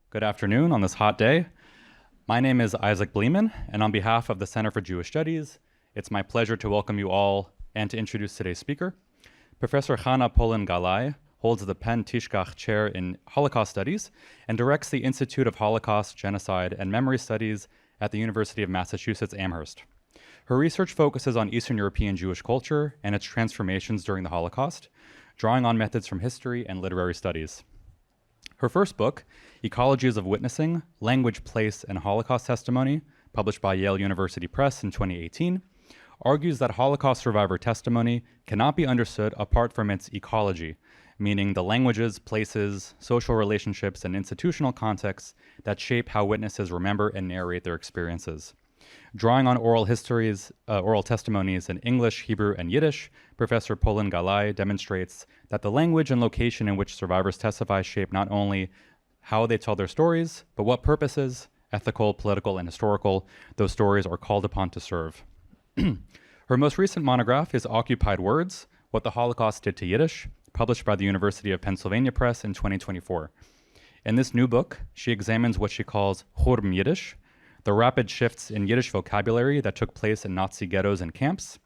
Good afternoon on this hot day. My name is Isaac Bleeman, and on behalf of the Center for Jewish Studies, it's my pleasure to welcome you all and to introduce today's speaker. Professor Chana Pollin-Galay holds the Penn Tishkach Chair in Holocaust Studies and directs the Institute of Holocaust, Genocide, and Memory Studies at the University of Massachusetts Amherst. Her research focuses on Eastern European Jewish culture and its transformations during the Holocaust, drawing on methods from history and literary studies. Her first book, Ecologies of Witnessing, Language, Place, and Holocaust Testimony, published by Yale University Press in 2018, argues that Holocaust survivor testimony cannot be understood apart from its ecology, meaning the languages, places, social relationships, and institutional contexts that shape how witnesses remember and narrate their experiences. Drawing on oral testimonies in English, Hebrew, and Yiddish, Professor Pollin-Galay demonstrates that the language and location in which survivors testify shape not only how they tell their stories, but what purposes, ethical, political, and historical, those stories are called upon to serve. Her most recent monograph is Occupied Words, What the Holocaust Did to Yiddish, published by the University of Pennsylvania Press in 2024. In this new book, she examines what she calls Khurbn Yiddish, the rapid shifts in Yiddish vocabulary that took place in Nazi ghettos and camps,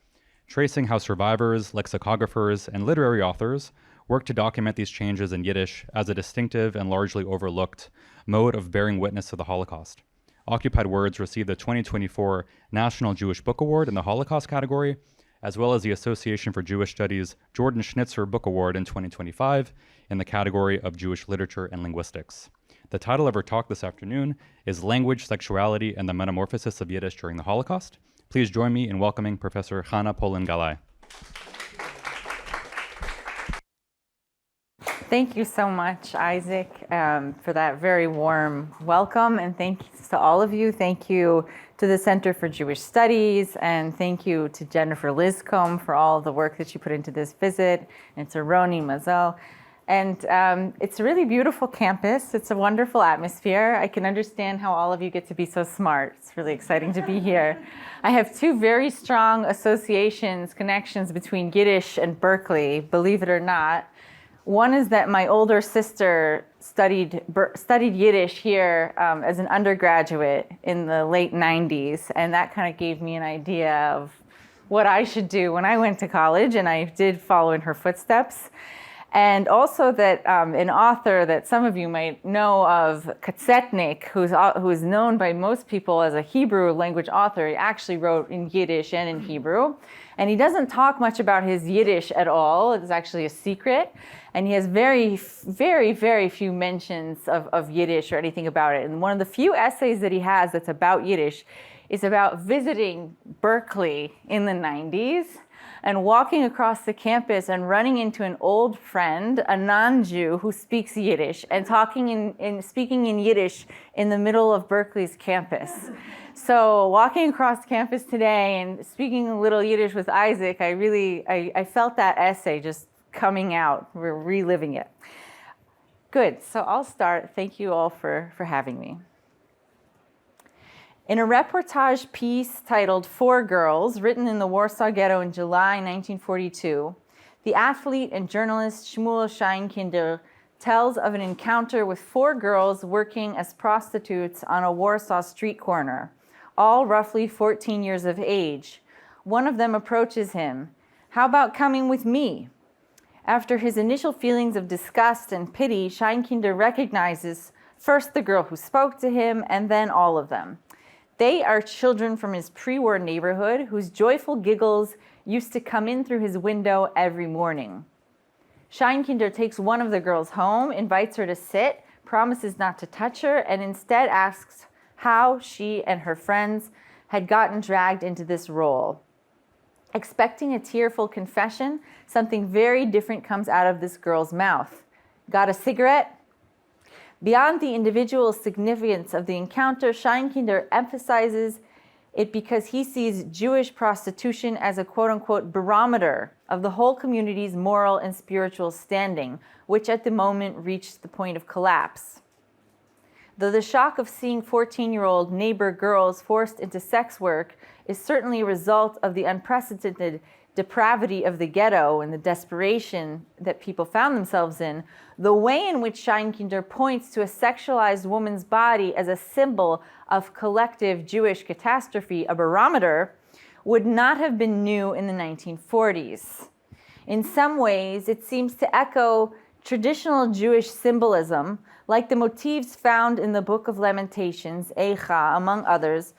tracing how survivors, lexicographers, and literary authors worked to document these changes in Yiddish as a distinctive and largely overlooked mode of bearing witness to the Holocaust. Occupied Words received the 2024 National Jewish Book Award in the Holocaust category, as well as the Association for Jewish Studies Jordan Schnitzer Book Award in 2025 in the category of Jewish Literature and Linguistics. The title of her talk this afternoon is Language, Sexuality, and the Metamorphosis of Yiddish During the Holocaust. Please join me in welcoming Professor Chana Pollin-Galay. Thank you so much, Isaac, for that very warm welcome, and thanks to all of you. Thank you to the Center for Jewish Studies, and thank you to Jennifer Liscombe for all the work that she put into this visit, and to Roni Mazel. And it's a really beautiful campus. It's a wonderful atmosphere. I can understand how all of you get to be so smart. It's really exciting to be here. I have two very strong associations, connections between Yiddish and Berkeley, believe it or not. One is that my older sister studied Yiddish here as an undergraduate in the late 90s, and that kind of gave me an idea of what I should do when I went to college, and I did follow in her footsteps. And also that an author that some of you might know of, Katsetnik, who is known by most people as a Hebrew language author. He actually wrote in Yiddish and in Hebrew. And he doesn't talk much about his Yiddish at all. It's actually a secret. And he has very, very, very few mentions of Yiddish or anything about it. And one of the few essays that he has that's about Yiddish is about visiting Berkeley in the 90s. And walking across the campus and running into an old friend, a non-Jew who speaks Yiddish, and speaking in Yiddish in the middle of Berkeley's campus. So walking across campus today and speaking a little Yiddish with Isaac, I felt that essay just coming out. We're reliving it. Good, so I'll start. Thank you all for having me. In a reportage piece titled Four Girls, written in the Warsaw Ghetto in July 1942, the athlete and journalist Shmuel Scheinkinder tells of an encounter with four girls working as prostitutes on a Warsaw street corner, all roughly 14 years of age. One of them approaches him. "How about coming with me?" After his initial feelings of disgust and pity, Scheinkinder recognizes first the girl who spoke to him and then all of them. They are children from his pre-war neighborhood whose joyful giggles used to come in through his window every morning. Scheinkinder takes one of the girls home, invites her to sit, promises not to touch her, and instead asks how she and her friends had gotten dragged into this role. Expecting a tearful confession, something very different comes out of this girl's mouth. "Got a cigarette?" Beyond the individual significance of the encounter, Scheinkinder emphasizes it because he sees Jewish prostitution as a quote-unquote barometer of the whole community's moral and spiritual standing, which at the moment reached the point of collapse. Though the shock of seeing 14-year-old neighbor girls forced into sex work is certainly a result of the unprecedented depravity of the ghetto and the desperation that people found themselves in, the way in which Scheinkinder points to a sexualized woman's body as a symbol of collective Jewish catastrophe, a barometer, would not have been new in the 1940s. In some ways, it seems to echo traditional Jewish symbolism, like the motifs found in the Book of Lamentations, Eicha, among others,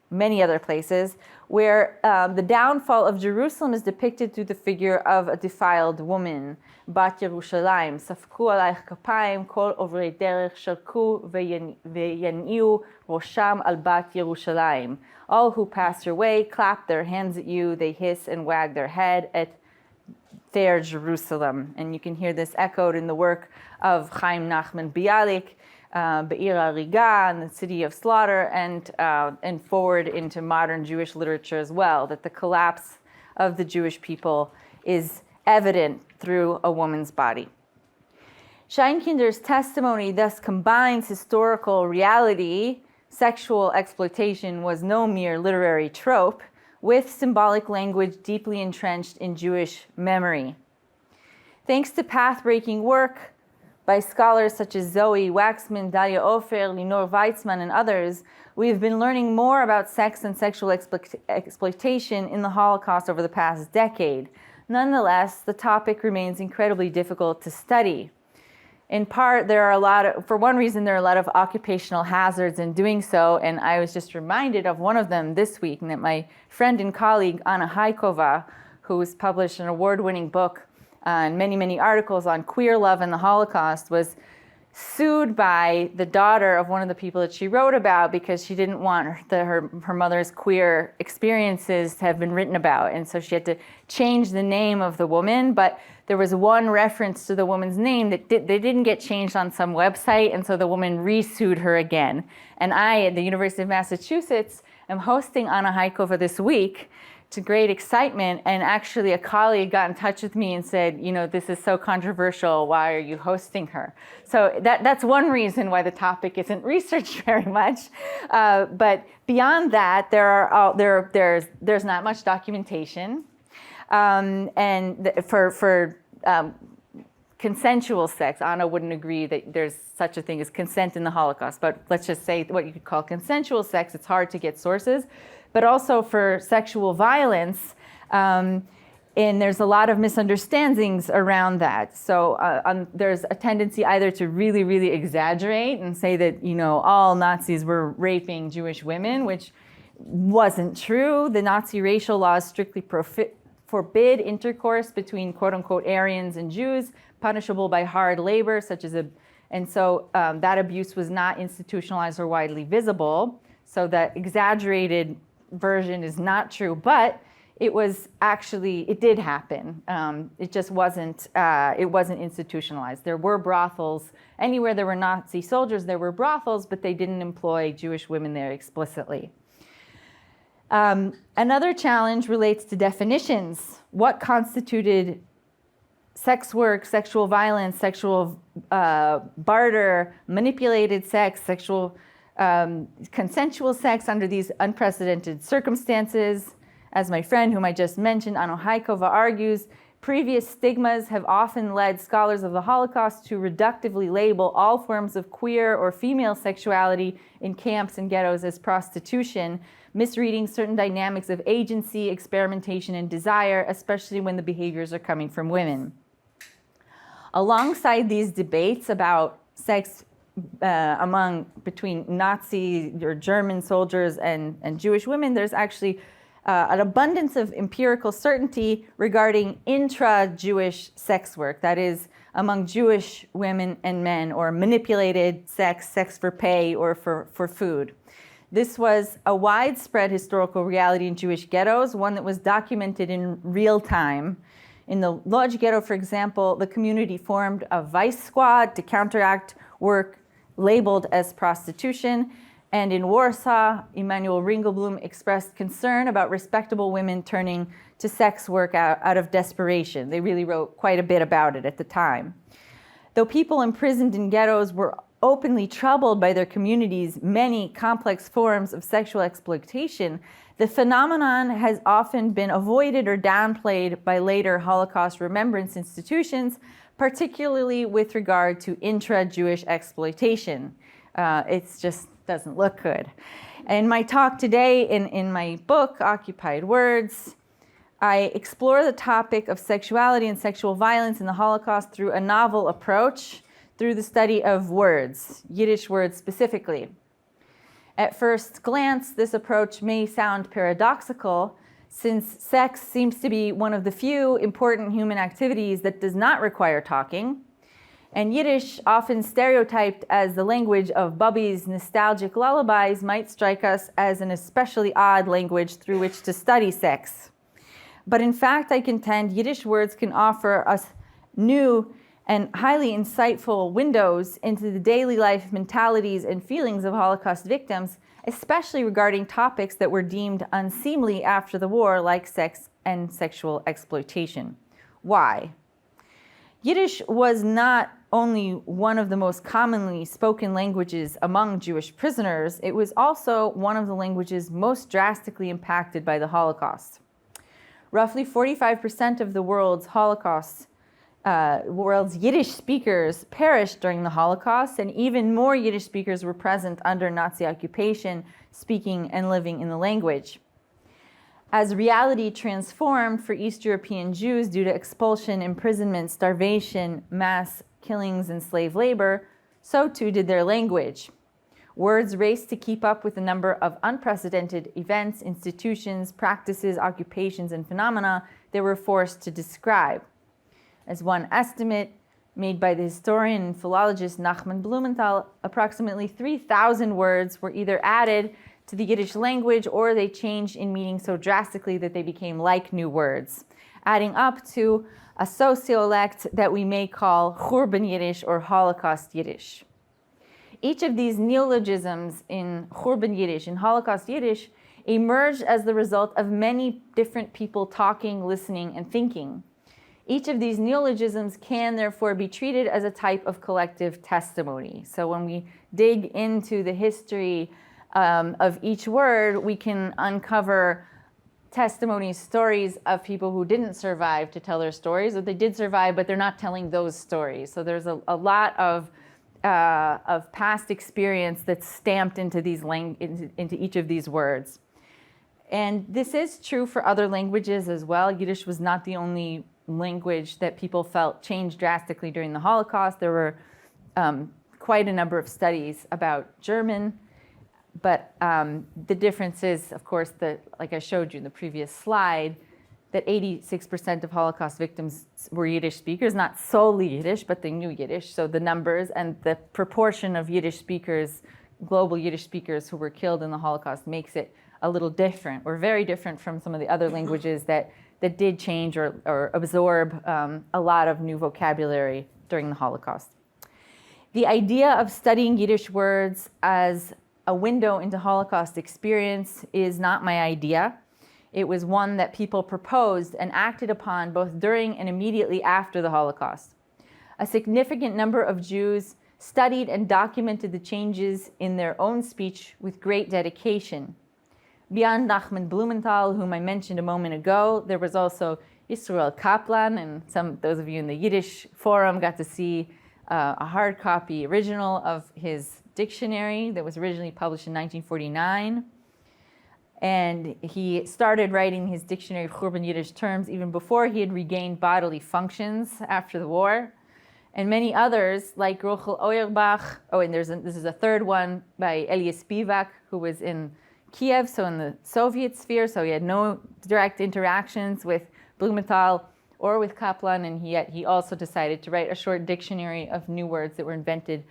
many other places, where the downfall of Jerusalem is depicted through the figure of a defiled woman, Bat Yerushalayim, Safku alaych kapayim, kol ovrei derech shalku v'yaniu rosham al Bat Yerushalayim. All who pass your way clap their hands at you, they hiss and wag their head at fair Jerusalem. And you can hear this echoed in the work of Chaim Nachman Bialik, Be'ir Hariga, and the City of Slaughter, and forward into modern Jewish literature as well, that the collapse of the Jewish people is evident through a woman's body. Scheinkinder's testimony thus combines historical reality. Sexual exploitation was no mere literary trope, with symbolic language deeply entrenched in Jewish memory. Thanks to path-breaking work by scholars such as Zoe Waxman, Dalia Ofer, Linor Weitzman, and others, we have been learning more about sex and sexual exploitation in the Holocaust over the past decade. Nonetheless, the topic remains incredibly difficult to study. In part, for one reason, there are a lot of occupational hazards in doing so, and I was just reminded of one of them this week, and that my friend and colleague, Anna Haikova, who has published an award-winning book and many, many articles on queer love and the Holocaust, was sued by the daughter of one of the people that she wrote about because she didn't want her mother's queer experiences to have been written about. And so she had to change the name of the woman, but there was one reference to the woman's name that they didn't get changed on some website, and so the woman re-sued her again. And I, at the University of Massachusetts, am hosting Anna Haikova this week, to great excitement, and actually a colleague got in touch with me and said, this is so controversial, why are you hosting her? So that's one reason why the topic isn't researched very much. But beyond that, there's not much documentation. For consensual sex, Anna wouldn't agree that there's such a thing as consent in the Holocaust, but let's just say what you could call consensual sex, it's hard to get sources. But also for sexual violence, and there's a lot of misunderstandings around that. So there's a tendency either to really, really exaggerate and say that, all Nazis were raping Jewish women, which wasn't true. The Nazi racial laws strictly forbid intercourse between quote-unquote Aryans and Jews, punishable by hard labor, and so that abuse was not institutionalized or widely visible. So that exaggerated version is not true, but it did happen. It just wasn't institutionalized. There were brothels. Anywhere there were Nazi soldiers, there were brothels, but they didn't employ Jewish women there explicitly. Another challenge relates to definitions. What constituted sex work, sexual violence, sexual barter, manipulated sex, consensual sex under these unprecedented circumstances? As my friend whom I just mentioned, Anna Haikova, argues, previous stigmas have often led scholars of the Holocaust to reductively label all forms of queer or female sexuality in camps and ghettos as prostitution, misreading certain dynamics of agency, experimentation, and desire, especially when the behaviors are coming from women. Alongside these debates about sex between Nazi or German soldiers and Jewish women, there's actually an abundance of empirical certainty regarding intra-Jewish sex work, that is, among Jewish women and men, or manipulated sex for pay or for food. This was a widespread historical reality in Jewish ghettos, one that was documented in real time. In the Lodz ghetto, for example, the community formed a vice squad to counteract work labeled as prostitution. And in Warsaw, Emanuel Ringelblum expressed concern about respectable women turning to sex work out of desperation. They really wrote quite a bit about it at the time. Though people imprisoned in ghettos were openly troubled by their community's many complex forms of sexual exploitation, The phenomenon has often been avoided or downplayed by later Holocaust remembrance institutions, particularly with regard to intra-Jewish exploitation. It just doesn't look good. In my talk today, in my book, Occupied Words, I explore the topic of sexuality and sexual violence in the Holocaust through a novel approach, through the study of words, Yiddish words specifically. At first glance, this approach may sound paradoxical, since sex seems to be one of the few important human activities that does not require talking, and Yiddish, often stereotyped as the language of Bubby's nostalgic lullabies, might strike us as an especially odd language through which to study sex. But in fact, I contend Yiddish words can offer us new and highly insightful windows into the daily life mentalities and feelings of Holocaust victims, especially regarding topics that were deemed unseemly after the war, like sex and sexual exploitation. Why? Yiddish was not only one of the most commonly spoken languages among Jewish prisoners, it was also one of the languages most drastically impacted by the Holocaust. Roughly 45% of the world's Yiddish speakers perished during the Holocaust, and even more Yiddish speakers were present under Nazi occupation, speaking and living in the language. As reality transformed for East European Jews due to expulsion, imprisonment, starvation, mass killings, and slave labor, so too did their language. Words raced to keep up with a number of unprecedented events, institutions, practices, occupations, and phenomena they were forced to describe. As one estimate made by the historian and philologist Nachman Blumenthal, approximately 3,000 words were either added to the Yiddish language or they changed in meaning so drastically that they became like new words, adding up to a sociolect that we may call Khurbn Yiddish or Holocaust Yiddish. Each of these neologisms in Khurbn Yiddish and Holocaust Yiddish emerged as the result of many different people talking, listening, and thinking. Each of these neologisms can therefore be treated as a type of collective testimony. So when we dig into the history of each word, we can uncover testimonies, stories of people who didn't survive to tell their stories, or they did survive, but they're not telling those stories. So there's a lot of past experience that's stamped into into each of these words. And this is true for other languages as well. Yiddish was not the only language that people felt changed drastically during the Holocaust. There were quite a number of studies about German, but the difference is, of course, that, like I showed you in the previous slide, that 86% of Holocaust victims were Yiddish speakers, not solely Yiddish, but they knew Yiddish. So the numbers and the proportion of Yiddish speakers, global Yiddish speakers who were killed in the Holocaust makes it a little different, or very different from some of the other languages that did change or absorb a lot of new vocabulary during the Holocaust. The idea of studying Yiddish words as a window into Holocaust experience is not my idea. It was one that people proposed and acted upon both during and immediately after the Holocaust. A significant number of Jews studied and documented the changes in their own speech with great dedication. Beyond Nachman Blumenthal, whom I mentioned a moment ago, there was also Yisrael Kaplan, and those of you in the Yiddish forum got to see a hard copy original of his dictionary that was originally published in 1949. And he started writing his dictionary of Khurbn Yiddish terms even before he had regained bodily functions after the war. And many others, like Rochel Auerbach, and this is a third one by Elias Spivak, who was in Kiev, so in the Soviet sphere, so he had no direct interactions with Blumenthal or with Kaplan, and yet he also decided to write a short dictionary of new words that were invented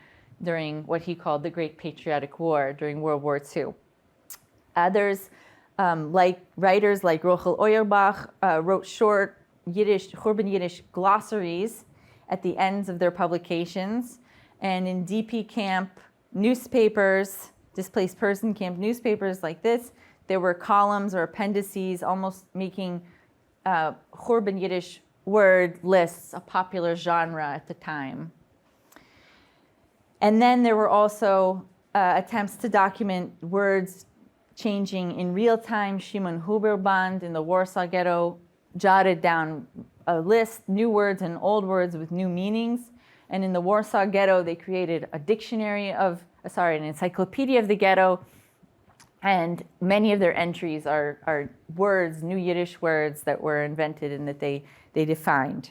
during what he called the Great Patriotic War, during World War II. Others, like writers like Rochel Auerbach, wrote short Khurbn Yiddish glossaries at the ends of their publications, and in DP camp newspapers, displaced person camp newspapers like this, there were columns or appendices almost making Khurbn Yiddish word lists a popular genre at the time. And then there were also attempts to document words changing in real time. Shimon Huberband in the Warsaw Ghetto jotted down a list, new words and old words with new meanings. And in the Warsaw Ghetto, they created a dictionary of, an encyclopedia of the ghetto. And many of their entries are words, new Yiddish words that were invented and that they defined.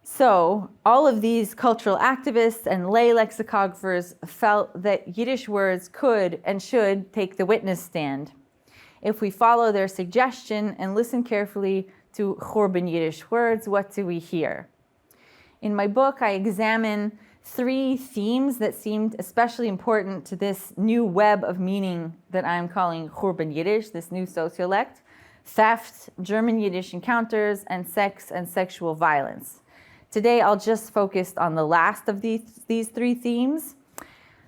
So all of these cultural activists and lay lexicographers felt that Yiddish words could and should take the witness stand. If we follow their suggestion and listen carefully to Khurbn Yiddish words, what do we hear? In my book, I examine 3 themes that seemed especially important to this new web of meaning that I'm calling Khurbn Yiddish, this new sociolect: theft, German Yiddish encounters, and sex and sexual violence. Today, I'll just focus on the last of these 3 themes.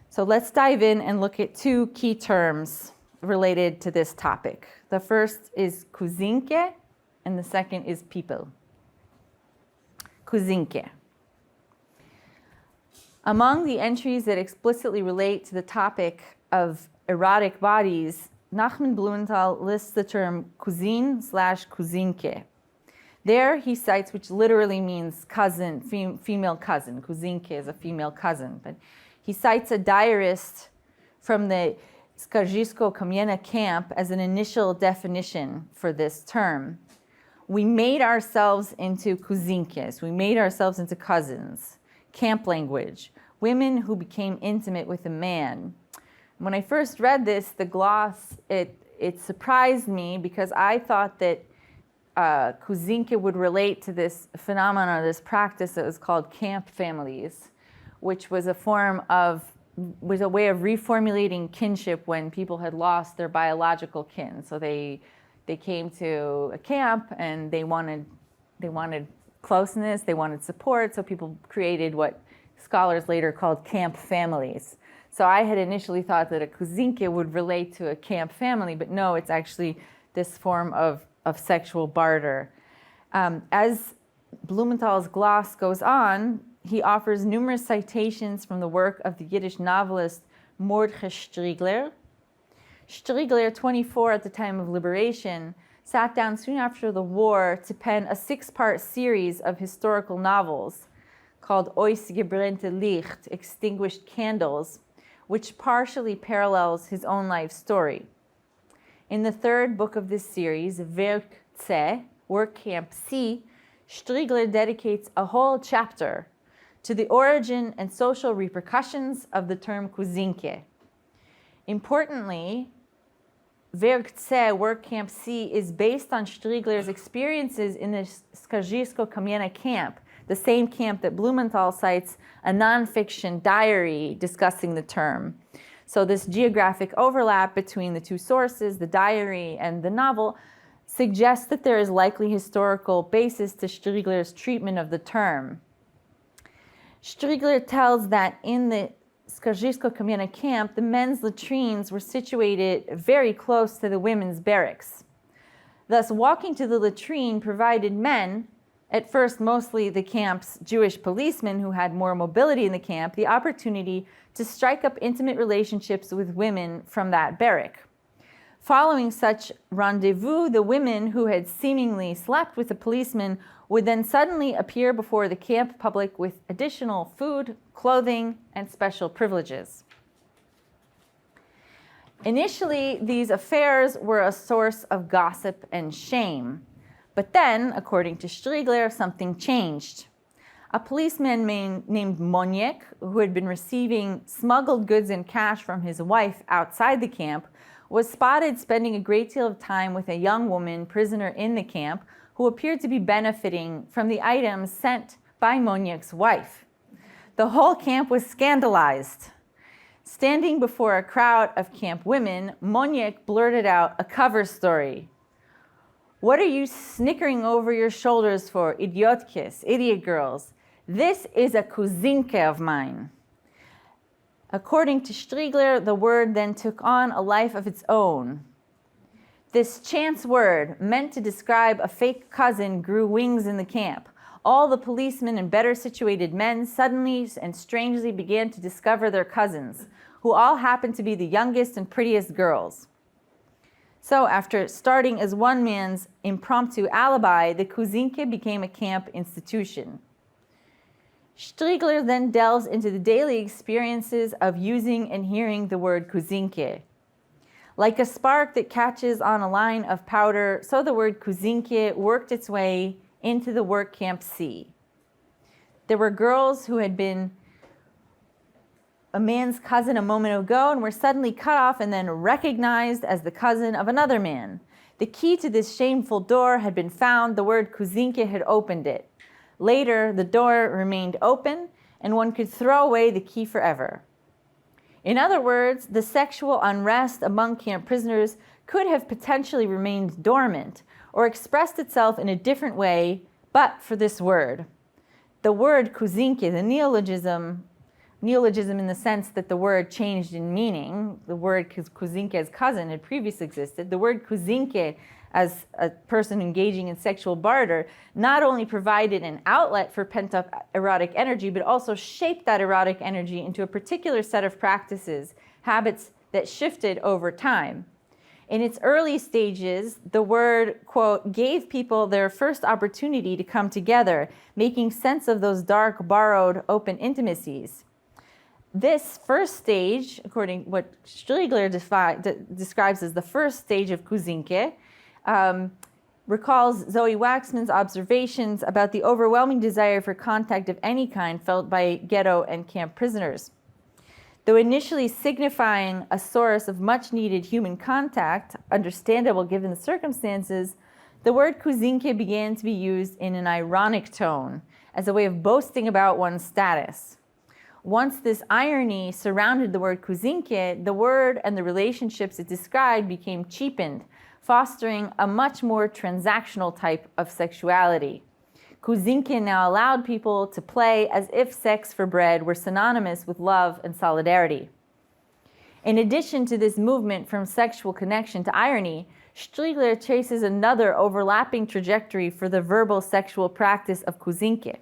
So let's dive in and look at 2 key terms related to this topic. The first is kuzinke, and the second is people. Kuzinke. Among the entries that explicitly relate to the topic of erotic bodies, Nachman Blumenthal lists the term kuzin/kuzinke. There he cites, which literally means cousin, female cousin. Kuzinke is a female cousin. But he cites a diarist from the Skarżysko-Kamienna camp as an initial definition for this term. We made ourselves into kuzinkes. We made ourselves into cousins. Camp language. Women who became intimate with a man. When I first read this, the gloss, it surprised me because I thought that kuzinke would relate to this phenomenon, this practice that was called camp families, which was a way of reformulating kinship when people had lost their biological kin. So they came to a camp and they wanted closeness, they wanted support, so people created what scholars later called camp families. So I had initially thought that a kuzinke would relate to a camp family, but no, it's actually this form of sexual barter. As Blumenthal's gloss goes on, he offers numerous citations from the work of the Yiddish novelist Mordechai Striegler. Striegler, 24 at the time of liberation, sat down soon after the war to pen a 6-part series of historical novels called Ausgebrannte Licht, Extinguished Candles, which partially parallels his own life story. In the 3rd book of this series, Werk C, Work Camp C, Striegler dedicates a whole chapter to the origin and social repercussions of the term kuzinke. Importantly, Werk C, Work Camp C, is based on Striegler's experiences in the Skarżysko-Kamienna camp, the same camp that Blumenthal cites a nonfiction diary discussing the term. So this geographic overlap between the 2 sources, the diary and the novel, suggests that there is likely historical basis to Striegler's treatment of the term. Striegler tells that in the Skarżysko-Kamienna camp, the men's latrines were situated very close to the women's barracks. Thus, walking to the latrine provided men, at first mostly the camp's Jewish policemen who had more mobility in the camp, the opportunity to strike up intimate relationships with women from that barrack. Following such rendezvous, the women who had seemingly slept with the policemen would then suddenly appear before the camp public with additional food, clothing, and special privileges. Initially, these affairs were a source of gossip and shame. But then, according to Striegler, something changed. A policeman named Moniek, who had been receiving smuggled goods and cash from his wife outside the camp, was spotted spending a great deal of time with a young woman prisoner in the camp who appeared to be benefiting from the items sent by Moniek's wife. The whole camp was scandalized. Standing before a crowd of camp women, Moniek blurted out a cover story. "What are you snickering over your shoulders for, idiotkes, idiot girls? This is a kuzinke of mine." According to Striegler, the word then took on a life of its own. This chance word, meant to describe a fake cousin, grew wings in the camp. All the policemen and better situated men suddenly and strangely began to discover their cousins, who all happened to be the youngest and prettiest girls. So after starting as one man's impromptu alibi, the Kuzinke became a camp institution. Striegler then delves into the daily experiences of using and hearing the word Kuzinke. Like a spark that catches on a line of powder, so the word Kuzinke worked its way into the work camp sea. There were girls who had been a man's cousin a moment ago and were suddenly cut off and then recognized as the cousin of another man. The key to this shameful door had been found. The word Kuzinke had opened it. Later, the door remained open and one could throw away the key forever. In other words, the sexual unrest among camp prisoners could have potentially remained dormant or expressed itself in a different way, but for this word. The word Kuzinke, the neologism in the sense that the word changed in meaning. The word Kuzinke as cousin had previously existed. The word Kuzinke as a person engaging in sexual barter not only provided an outlet for pent-up erotic energy, but also shaped that erotic energy into a particular set of practices, habits that shifted over time. In its early stages, the word, quote, gave people their first opportunity to come together, making sense of those dark, borrowed, open intimacies. This first stage, according to what Striegler describes as the first stage of Kuzinke, recalls Zoe Waxman's observations about the overwhelming desire for contact of any kind felt by ghetto and camp prisoners. Though initially signifying a source of much-needed human contact, understandable given the circumstances, the word Kuzinke began to be used in an ironic tone as a way of boasting about one's status. Once this irony surrounded the word Kuzinke, the word and the relationships it described became cheapened, fostering a much more transactional type of sexuality. Kuzinke now allowed people to play as if sex for bread were synonymous with love and solidarity. In addition to this movement from sexual connection to irony, Striegler traces another overlapping trajectory for the verbal sexual practice of Kuzinke.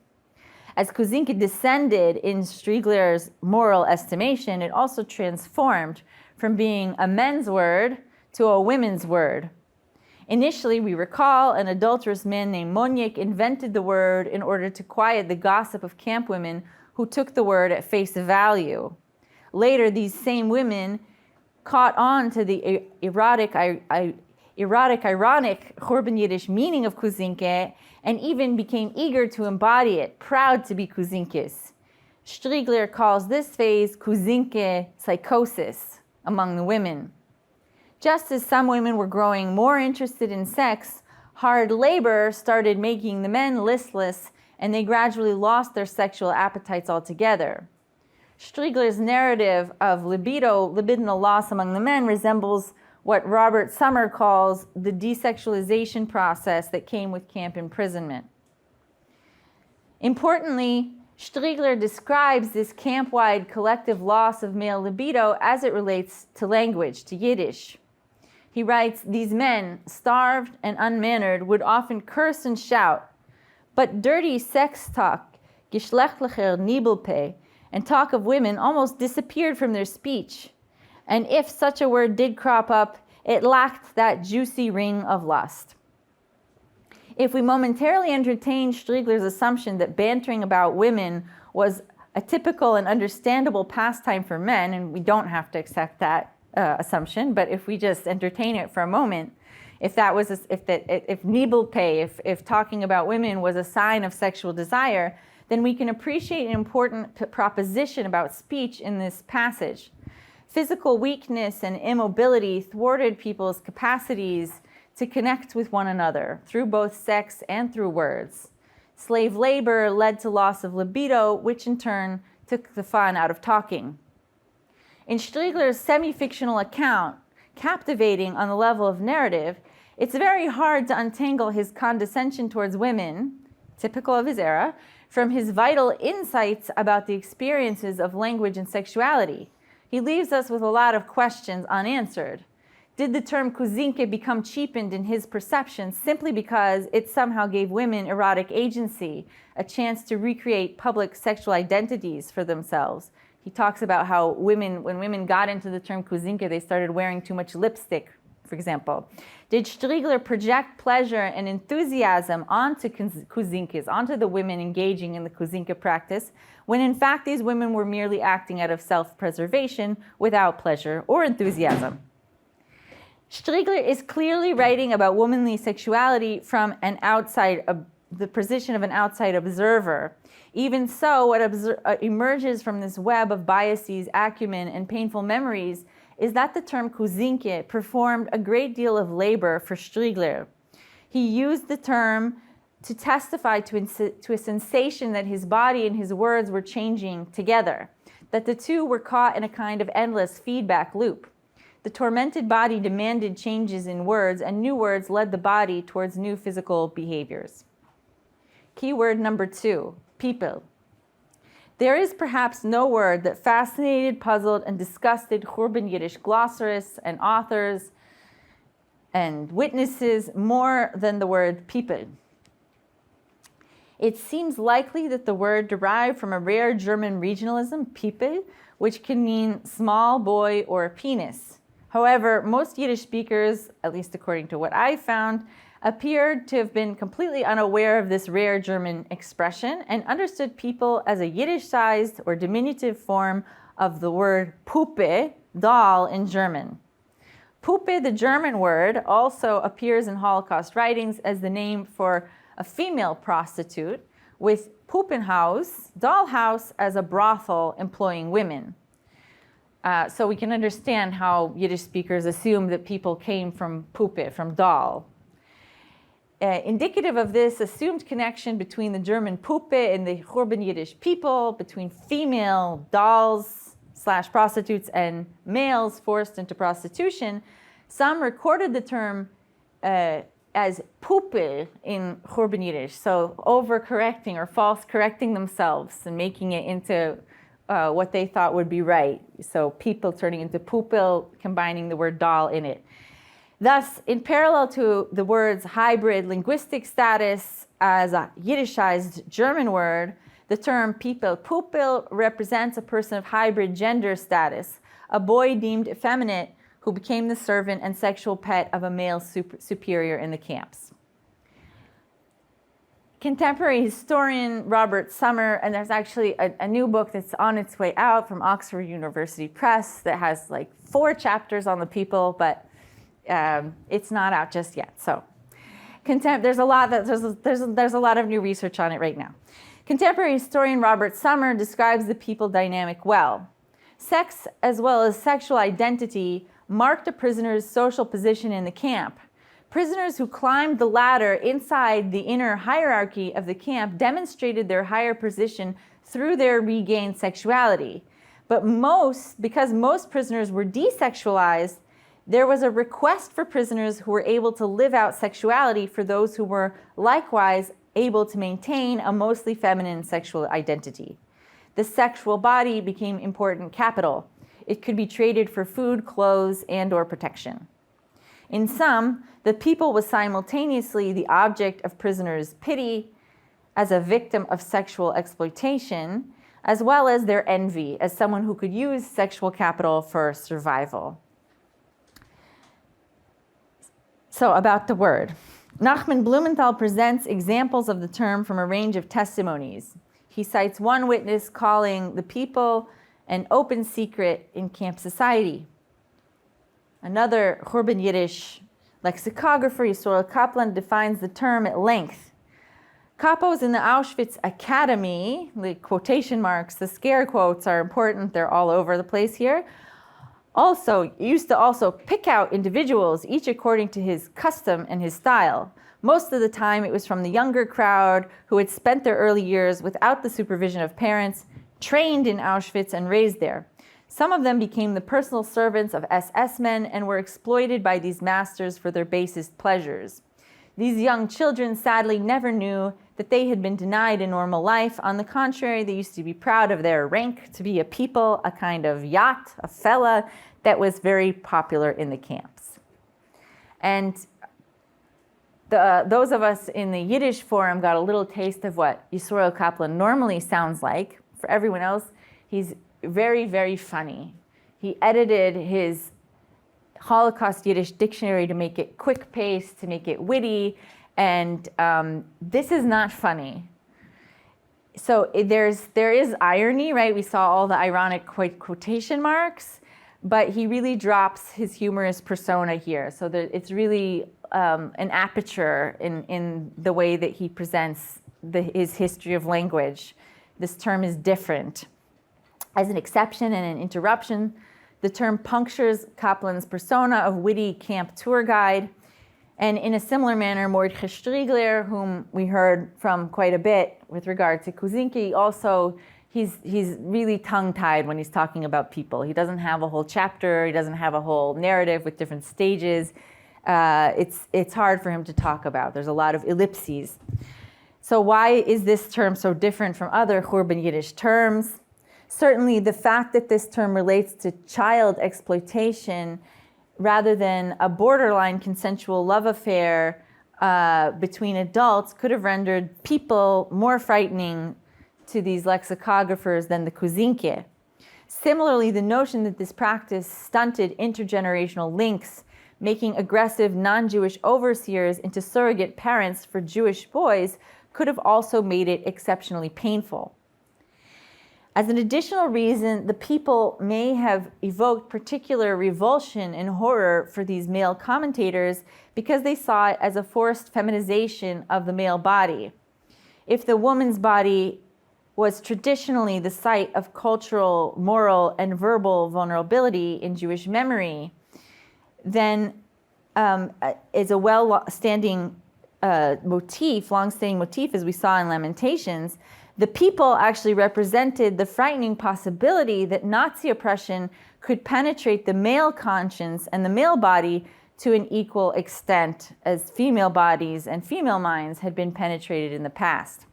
As Kuzinke descended in Striegler's moral estimation, it also transformed from being a men's word to a women's word. Initially, we recall, an adulterous man named Moniek invented the word in order to quiet the gossip of camp women who took the word at face value. Later, these same women caught on to the ironic Khurbn Yiddish meaning of Kuzinke and even became eager to embody it, proud to be Kuzinkes. Striegler calls this phase Kuzinke psychosis among the women. Just as some women were growing more interested in sex, hard labor started making the men listless, and they gradually lost their sexual appetites altogether. Striegler's narrative of libidinal loss among the men resembles what Robert Summer calls the desexualization process that came with camp imprisonment. Importantly, Striegler describes this camp-wide collective loss of male libido as it relates to language, to Yiddish. He writes, "These men, starved and unmannered, would often curse and shout, but dirty sex talk, geschlechtlicher Nibelpe, and talk of women almost disappeared from their speech. And if such a word did crop up, it lacked that juicy ring of lust." If we momentarily entertain Striegler's assumption that bantering about women was a typical and understandable pastime for men, and we don't have to accept that assumption, but if we just entertain it for a moment, if Nibelpe, if talking about women was a sign of sexual desire, then we can appreciate an important proposition about speech in this passage. Physical weakness and immobility thwarted people's capacities to connect with one another through both sex and through words. Slave labor led to loss of libido, which in turn took the fun out of talking. In Striegler's semi-fictional account, captivating on the level of narrative, it's very hard to untangle his condescension towards women, typical of his era, from his vital insights about the experiences of language and sexuality. He leaves us with a lot of questions unanswered. Did the term Kuzinke become cheapened in his perception simply because it somehow gave women erotic agency, a chance to recreate public sexual identities for themselves? He talks about how when women got into the term Kuzinke, they started wearing too much lipstick, for example. Did Striegler project pleasure and enthusiasm onto Kuzinkas, onto the women engaging in the Kuzinka practice, when in fact these women were merely acting out of self-preservation without pleasure or enthusiasm? Striegler is clearly writing about womanly sexuality from the position of an outside observer. Even so, what emerges from this web of biases, acumen, and painful memories is that the term Kuzinke performed a great deal of labor for Striegler. He used the term to testify to a sensation that his body and his words were changing together, that the two were caught in a kind of endless feedback loop. The tormented body demanded changes in words, and new words led the body towards new physical behaviors. Keyword number 2, people. There is perhaps no word that fascinated, puzzled, and disgusted Khurbn Yiddish glossarists and authors and witnesses more than the word people. It seems likely that the word derived from a rare German regionalism, people, which can mean small boy or penis. However, most Yiddish speakers, at least according to what I found, appeared to have been completely unaware of this rare German expression and understood people as a Yiddish-sized or diminutive form of the word Puppe, doll in German. Puppe, the German word, also appears in Holocaust writings as the name for a female prostitute, with Puppenhaus, dollhouse, as a brothel employing women. So we can understand how Yiddish speakers assumed that people came from Puppe, from doll. Indicative of this assumed connection between the German Puppe and the Khurbn Yiddish people, between female dolls / prostitutes and males forced into prostitution, some recorded the term as Puppe in Khurbn Yiddish, so overcorrecting or false correcting themselves and making it into what they thought would be right. So people turning into Puppe, combining the word doll in it. Thus, in parallel to the word's hybrid linguistic status as a Yiddishized German word, the term people Puppe represents a person of hybrid gender status, a boy deemed effeminate who became the servant and sexual pet of a male superior in the camps. Contemporary historian Robert Summer, and there's actually a new book that's on its way out from Oxford University Press that has like 4 chapters on the people, but it's not out just yet. So there's a lot of new research on it right now. Contemporary historian Robert Summer describes the people dynamic well. Sex, as well as sexual identity, marked a prisoner's social position in the camp. Prisoners who climbed the ladder inside the inner hierarchy of the camp demonstrated their higher position through their regained sexuality. But because most prisoners were desexualized, there was a request for prisoners who were able to live out sexuality for those who were likewise able to maintain a mostly feminine sexual identity. The sexual body became important capital. It could be traded for food, clothes, and/or protection. In sum, the people was simultaneously the object of prisoners' pity as a victim of sexual exploitation, as well as their envy as someone who could use sexual capital for survival. So about the word. Nachman Blumenthal presents examples of the term from a range of testimonies. He cites one witness calling the people an open secret in camp society. Another Khurbn Yiddish lexicographer, Yisrael Kaplan, defines the term at length. Capos in the Auschwitz Academy, the quotation marks, the scare quotes are important, they're all over the place here, used to pick out individuals, each according to his custom and his style. Most of the time it was from the younger crowd who had spent their early years without the supervision of parents, trained in Auschwitz and raised there. Some of them became the personal servants of SS men and were exploited by these masters for their basest pleasures. These young children sadly never knew that they had been denied a normal life. On the contrary, they used to be proud of their rank, to be a people, a kind of yacht, a fella that was very popular in the camps. And those of us in the Yiddish forum got a little taste of what Yisrael Kaplan normally sounds like. For everyone else, he's very, very funny. He edited his Holocaust Yiddish dictionary to make it quick-paced, to make it witty, and this is not funny. So there is irony, right? We saw all the ironic quotation marks, but he really drops his humorous persona here. So that it's really an aperture in the way that he presents his history of language. This term is different. As an exception and an interruption, the term punctures Kaplan's persona of witty camp tour guide. And in a similar manner, Mordechai Striegler, whom we heard from quite a bit with regard to Kuzinki, also, he's really tongue-tied when he's talking about people. He doesn't have a whole chapter, he doesn't have a whole narrative with different stages. It's hard for him to talk about. There's a lot of ellipses. So why is this term so different from other Khurbn Yiddish terms? Certainly the fact that this term relates to child exploitation rather than a borderline consensual love affair between adults could have rendered people more frightening to these lexicographers than the Kuzinke. Similarly, the notion that this practice stunted intergenerational links, making aggressive non-Jewish overseers into surrogate parents for Jewish boys, could have also made it exceptionally painful. As an additional reason, the people may have evoked particular revulsion and horror for these male commentators because they saw it as a forced feminization of the male body. If the woman's body was traditionally the site of cultural, moral, and verbal vulnerability in Jewish memory, then is a long-standing motif, as we saw in Lamentations. The people actually represented the frightening possibility that Nazi oppression could penetrate the male conscience and the male body to an equal extent as female bodies and female minds had been penetrated in the past.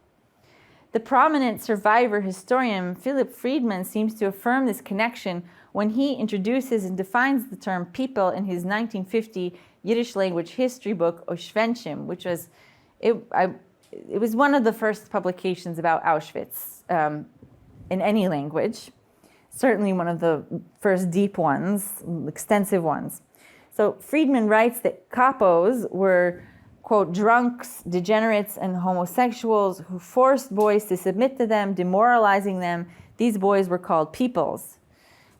The prominent survivor historian Philip Friedman seems to affirm this connection when he introduces and defines the term people in his 1950 Yiddish language history book, Oshvenchim, which was, it was one of the first publications about Auschwitz in any language, certainly one of the first deep ones, extensive ones. So Friedman writes that capos were, quote, drunks, degenerates, and homosexuals who forced boys to submit to them, demoralizing them. These boys were called peoples.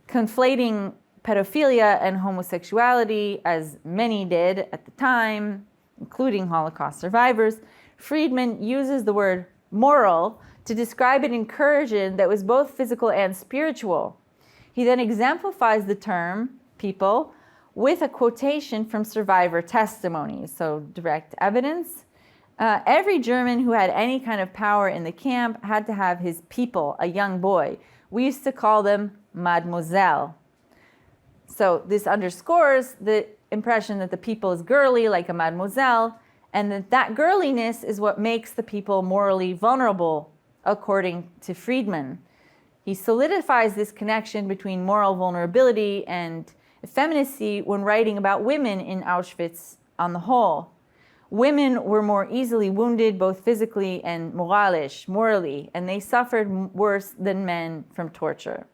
Conflating pedophilia and homosexuality, as many did at the time, including Holocaust survivors, Friedman uses the word moral to describe an incursion that was both physical and spiritual. He then exemplifies the term people with a quotation from survivor testimonies, so direct evidence. Every German who had any kind of power in the camp had to have his people, a young boy. We used to call them mademoiselle. So this underscores the impression that the people is girly, like a mademoiselle, and that girliness is what makes the people morally vulnerable, according to Friedman. He solidifies this connection between moral vulnerability and effeminacy when writing about women in Auschwitz on the whole. Women were more easily wounded, both physically and morally, and they suffered worse than men from torture.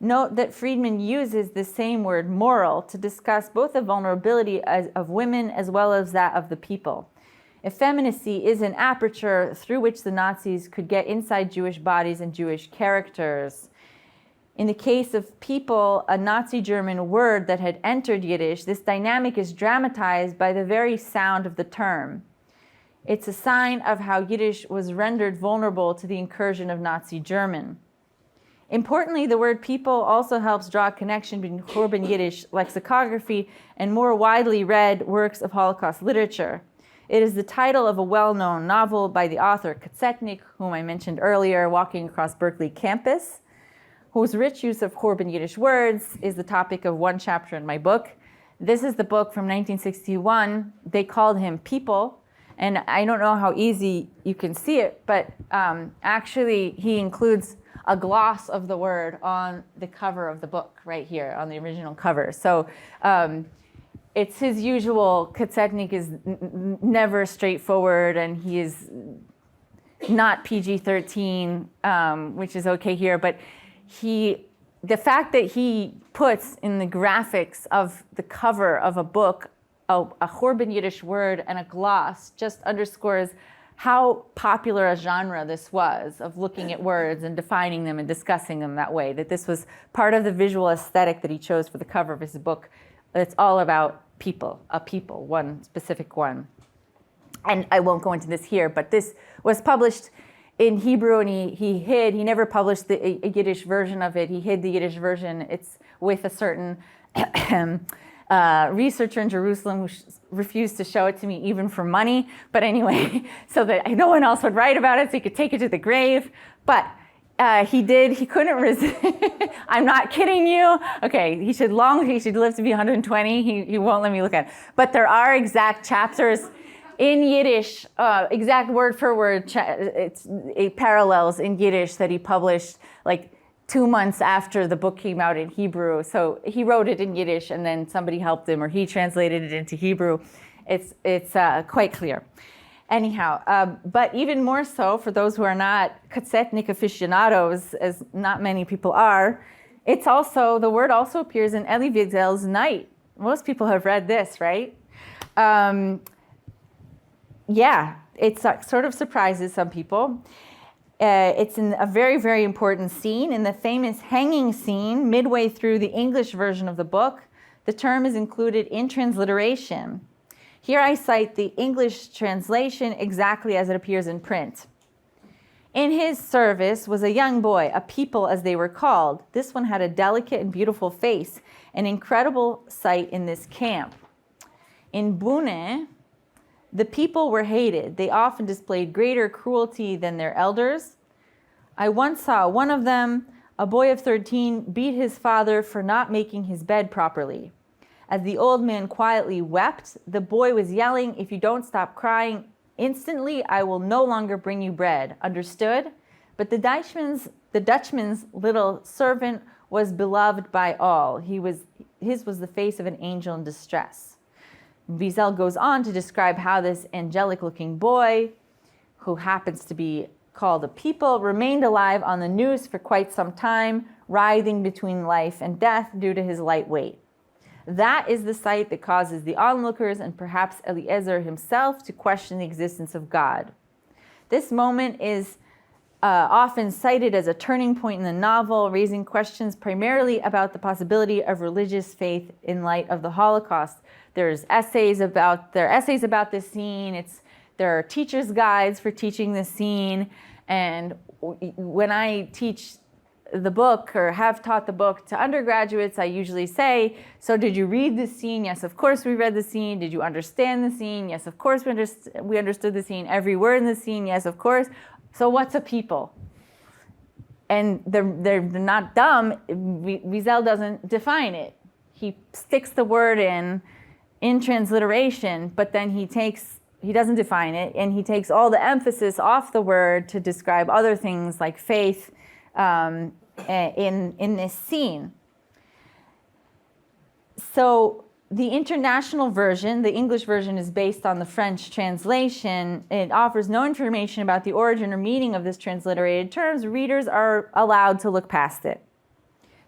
Note that Friedman uses the same word moral to discuss both the vulnerability of women as well as that of the people. Effeminacy is an aperture through which the Nazis could get inside Jewish bodies and Jewish characters. In the case of people, a Nazi German word that had entered Yiddish, this dynamic is dramatized by the very sound of the term. It's a sign of how Yiddish was rendered vulnerable to the incursion of Nazi German. Importantly, the word people also helps draw a connection between Khurbn Yiddish lexicography and more widely read works of Holocaust literature. It is the title of a well-known novel by the author Katzetnik, whom I mentioned earlier, walking across Berkeley campus, whose rich use of Khurbn Yiddish words is the topic of one chapter in my book. This is the book from 1961. They called him People, and I don't know how easy you can see it, but actually he includes a gloss of the word on the cover of the book right here on the original cover. So it's his usual, Katzetnik is never straightforward, and he is not PG-13, which is okay here, but he the fact that he puts in the graphics of the cover of a book a Khurbn Yiddish word and a gloss just underscores how popular a genre this was of looking at words and defining them and discussing them that way, that this was part of the visual aesthetic that he chose for the cover of his book. It's all about people, a people, one specific one. And I won't go into this here, but this was published in Hebrew, and he never published the Yiddish version of it. He hid the Yiddish version. It's with a certain researcher in Jerusalem who refused to show it to me even for money. But anyway, so that no one else would write about it, so he could take it to the grave. But he couldn't resist. I'm not kidding you. Okay, he should live to be 120. He won't let me look at it. But there are exact chapters in Yiddish, exact word for word, it parallels in Yiddish that he published like 2 months after the book came out in Hebrew. So he wrote it in Yiddish and then somebody helped him, or he translated it into Hebrew. It's quite clear. Anyhow, but even more so for those who are not Katsetnik aficionados, as not many people are, the word also appears in Elie Wiesel's Night. Most people have read this, right? Yeah, it sort of surprises some people. It's in a very, very important scene. In the famous hanging scene, midway through the English version of the book, the term is included in transliteration. Here I cite the English translation exactly as it appears in print. In his service was a young boy, a people as they were called. This one had a delicate and beautiful face, an incredible sight in this camp. In Bune, the people were hated. They often displayed greater cruelty than their elders. I once saw one of them, a boy of 13, beat his father for not making his bed properly. As the old man quietly wept, the boy was yelling, "If you don't stop crying instantly, I will no longer bring you bread." Understood? But the Dutchman's little servant was beloved by all. His was the face of an angel in distress. Wiesel goes on to describe how this angelic-looking boy, who happens to be called a people, remained alive on the noose for quite some time, writhing between life and death due to his light weight. That is the sight that causes the onlookers and perhaps Eliezer himself to question the existence of God. This moment is often cited as a turning point in the novel, raising questions primarily about the possibility of religious faith in light of the Holocaust. There are essays about this scene. There are teachers' guides for teaching this scene. And when I teach the book or have taught the book to undergraduates, I usually say, "So did you read the scene?" "Yes, of course we read the scene." "Did you understand the scene?" "Yes, of course we understood the scene." "Every word in the scene?" "Yes, of course." "So what's a people?" And they're not dumb. Wiesel doesn't define it. He sticks the word in transliteration, but then he doesn't define it, and he takes all the emphasis off the word to describe other things like faith in this scene. So the international version, the English version, is based on the French translation. It offers no information about the origin or meaning of this transliterated terms. Readers are allowed to look past it.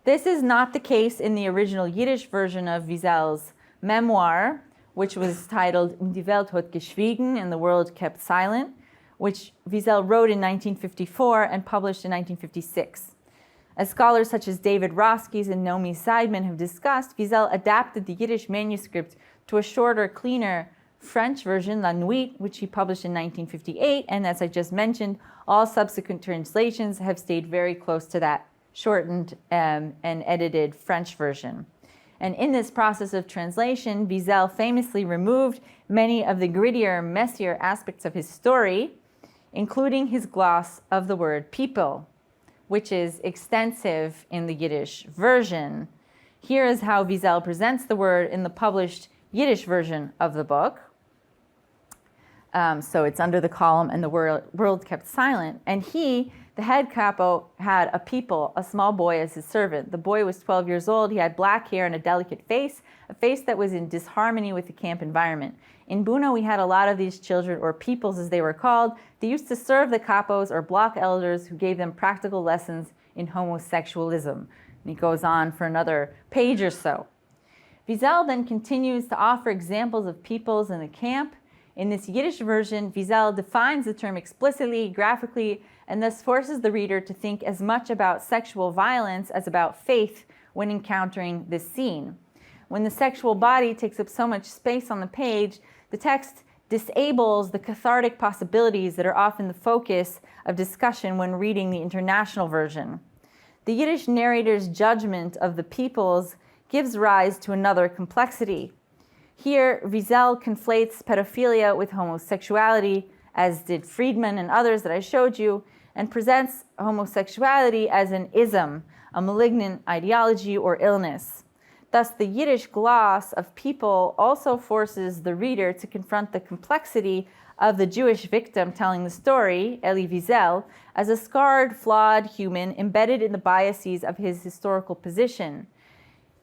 This is not the case in the original Yiddish version of Wiesel's memoir, which was titled Die Welt hat geschwiegen, and the world kept silent, which Wiesel wrote in 1954 and published in 1956. As scholars such as David Roskis and Nomi Seidman have discussed, Wiesel adapted the Yiddish manuscript to a shorter, cleaner French version, La Nuit, which he published in 1958, and as I just mentioned, all subsequent translations have stayed very close to that shortened and edited French version. And in this process of translation, Wiesel famously removed many of the grittier, messier aspects of his story, including his gloss of the word people, which is extensive in the Yiddish version. Here is how Wiesel presents the word in the published Yiddish version of the book. So it's under the column, "And the world kept silent." And he, the head capo, had a people, a small boy, as his servant. The boy was 12 years old. He had black hair and a delicate face, a face that was in disharmony with the camp environment. In Buna, we had a lot of these children, or peoples as they were called. They used to serve the capos or block elders who gave them practical lessons in homosexualism. And he goes on for another page or so. Wiesel then continues to offer examples of peoples in the camp. In this Yiddish version, Wiesel defines the term explicitly, graphically, and thus forces the reader to think as much about sexual violence as about faith when encountering this scene. When the sexual body takes up so much space on the page, the text disables the cathartic possibilities that are often the focus of discussion when reading the international version. The Yiddish narrator's judgment of the peoples gives rise to another complexity. Here, Wiesel conflates pedophilia with homosexuality, as did Friedman and others that I showed you, and presents homosexuality as an ism, a malignant ideology or illness. Thus, the Yiddish gloss of people also forces the reader to confront the complexity of the Jewish victim telling the story, Elie Wiesel, as a scarred, flawed human embedded in the biases of his historical position.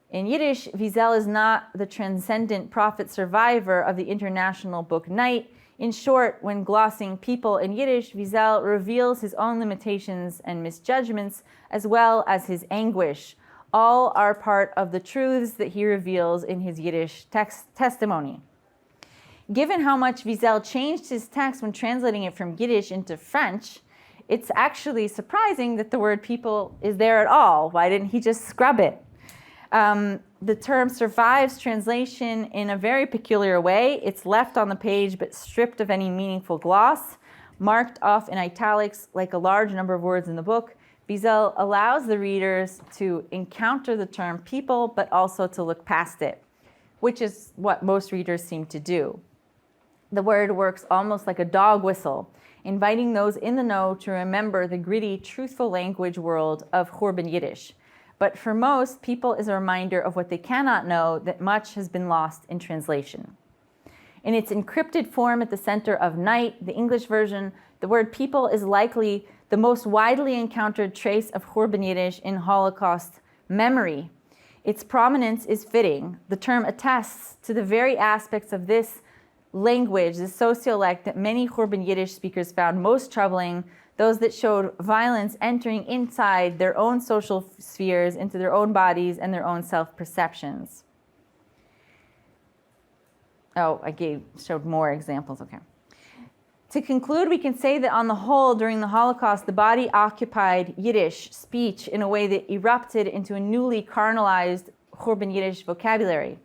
In Yiddish, Wiesel is not the transcendent prophet survivor of the international book Night. In short, when glossing people in Yiddish, Wiesel reveals his own limitations and misjudgments, as well as his anguish. All are part of the truths that he reveals in his Yiddish testimony. Given how much Wiesel changed his text when translating it from Yiddish into French, it's actually surprising that the word people is there at all. Why didn't he just scrub it? The term survives translation in a very peculiar way. It's left on the page but stripped of any meaningful gloss, marked off in italics like a large number of words in the book. Wiesel allows the readers to encounter the term people but also to look past it, which is what most readers seem to do. The word works almost like a dog whistle, inviting those in the know to remember the gritty, truthful language world of Khurbn Yiddish. But for most, people is a reminder of what they cannot know, that much has been lost in translation. In its encrypted form at the center of Night, the English version, the word people is likely the most widely encountered trace of Khurbn Yiddish in Holocaust memory. Its prominence is fitting. The term attests to the very aspects of this language, the sociolect, that many Khurbn Yiddish speakers found most troubling, those that showed violence entering inside their own social spheres, into their own bodies and their own self-perceptions. Oh, showed more examples, okay. To conclude, we can say that on the whole, during the Holocaust, the body occupied Yiddish speech in a way that erupted into a newly carnalized Khurbn Yiddish vocabulary.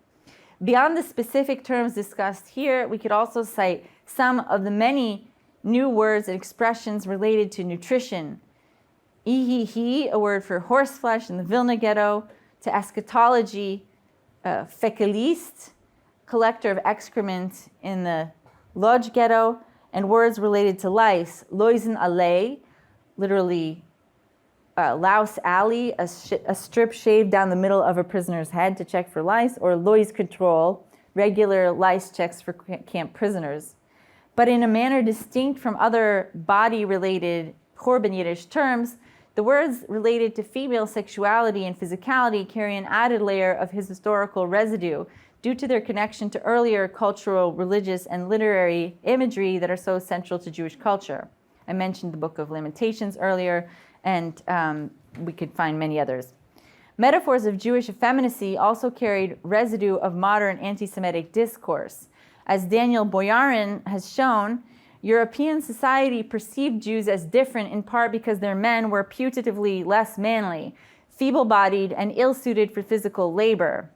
Beyond the specific terms discussed here, we could also cite some of the many new words and expressions related to nutrition. Ihihi, a word for horseflesh in the Vilna ghetto, to eschatology, fecalist, collector of excrement in the Lodz ghetto, and words related to lice, Pollin-Galay, literally louse alley, a strip shaved down the middle of a prisoner's head to check for lice, or loise control, regular lice checks for camp prisoners. But in a manner distinct from other body-related Khurbn Yiddish terms, the words related to female sexuality and physicality carry an added layer of his historical residue due to their connection to earlier cultural, religious, and literary imagery that are so central to Jewish culture. I mentioned the Book of Lamentations earlier, and we could find many others. Metaphors of Jewish effeminacy also carried residue of modern anti-Semitic discourse. As Daniel Boyarin has shown, European society perceived Jews as different in part because their men were putatively less manly, feeble-bodied, and ill-suited for physical labor.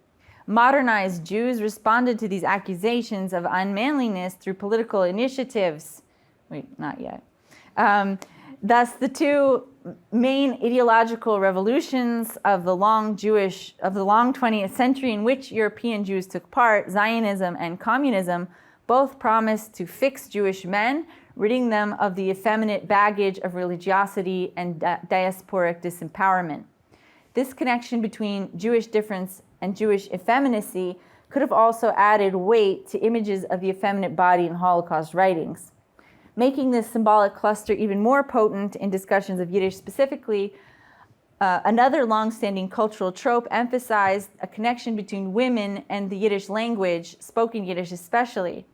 Modernized Jews responded to these accusations of unmanliness through political initiatives. Wait, not yet. Thus, the two main ideological revolutions of the long 20th century in which European Jews took part, Zionism and communism, both promised to fix Jewish men, ridding them of the effeminate baggage of religiosity and diasporic disempowerment. This connection between Jewish difference and Jewish effeminacy could have also added weight to images of the effeminate body in Holocaust writings. Making this symbolic cluster even more potent in discussions of Yiddish specifically, another long-standing cultural trope emphasized a connection between women and the Yiddish language, spoken Yiddish especially.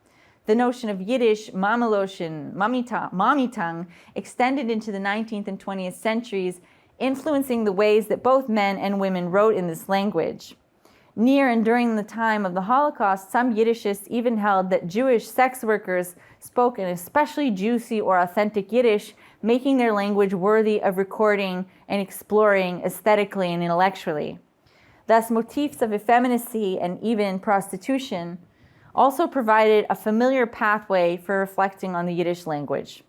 The notion of Yiddish, mameloshin, mommy tongue, extended into the 19th and 20th centuries, influencing the ways that both men and women wrote in this language. Near and during the time of the Holocaust, some Yiddishists even held that Jewish sex workers spoke an especially juicy or authentic Yiddish, making their language worthy of recording and exploring aesthetically and intellectually. Thus, motifs of effeminacy and even prostitution also provided a familiar pathway for reflecting on the Yiddish language.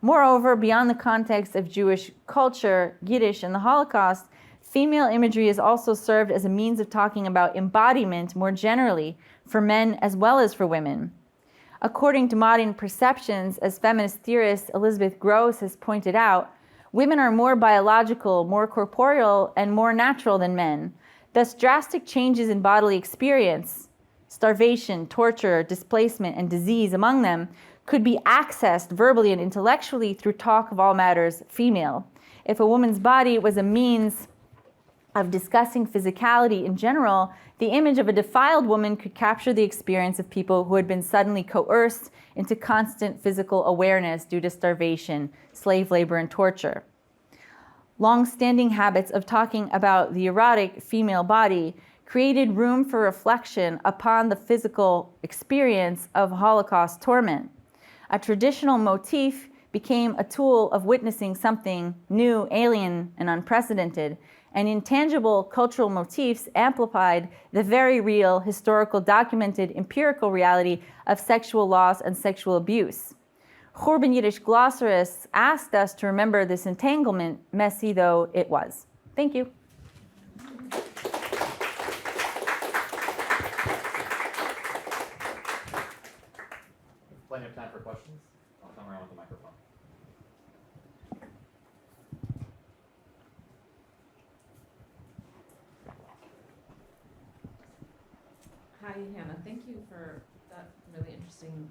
Moreover, beyond the context of Jewish culture, Yiddish, and the Holocaust, female imagery has also served as a means of talking about embodiment more generally for men as well as for women. According to modern perceptions, as feminist theorist Elizabeth Gross has pointed out, women are more biological, more corporeal, and more natural than men. Thus, drastic changes in bodily experience, starvation, torture, displacement, and disease among them, could be accessed verbally and intellectually through talk of all matters female. If a woman's body was a means of discussing physicality in general, the image of a defiled woman could capture the experience of people who had been suddenly coerced into constant physical awareness due to starvation, slave labor, and torture. Long-standing habits of talking about the erotic female body created room for reflection upon the physical experience of Holocaust torment. A traditional motif became a tool of witnessing something new, alien, and unprecedented, and intangible cultural motifs amplified the very real, historical, documented, empirical reality of sexual loss and sexual abuse. Khurbn Yiddish glossarists asked us to remember this entanglement, messy though it was. Thank you. Plenty of time for questions. I'll come around with the microphone. Hi, Hannah. Thank you for that really interesting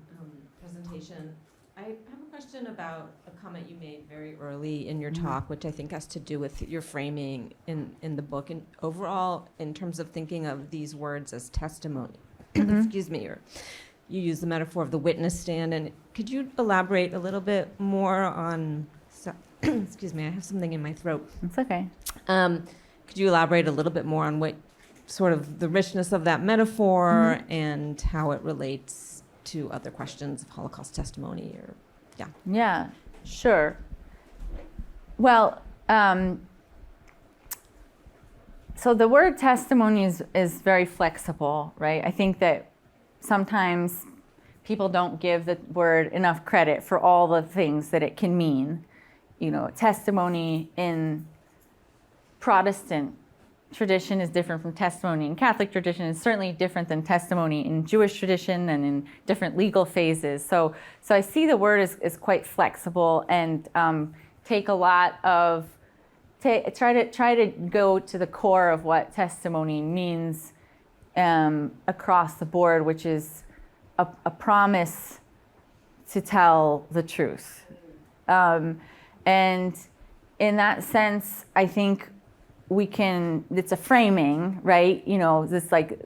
presentation. I have a question about a comment you made very early in your talk, which I think has to do with your framing in the book. And overall, in terms of thinking of these words as testimony, excuse me, or you use the metaphor of the witness stand. And could you elaborate a little bit more on, excuse me, I have something in my throat. It's okay. Could you elaborate a little bit more on what sort of the richness of that metaphor and how it relates to other questions of Holocaust testimony? Or Yeah, sure. Well, so the word testimony is very flexible, right? I think that sometimes people don't give the word enough credit for all the things that it can mean. You know, testimony in Protestant tradition is different from testimony in Catholic tradition. It's certainly different than testimony in Jewish tradition and in different legal phases. So I see the word as quite flexible and take a lot of, try to go to the core of what testimony means across the board, which is a promise to tell the truth. And in that sense, I think it's a framing, right? You know, this like,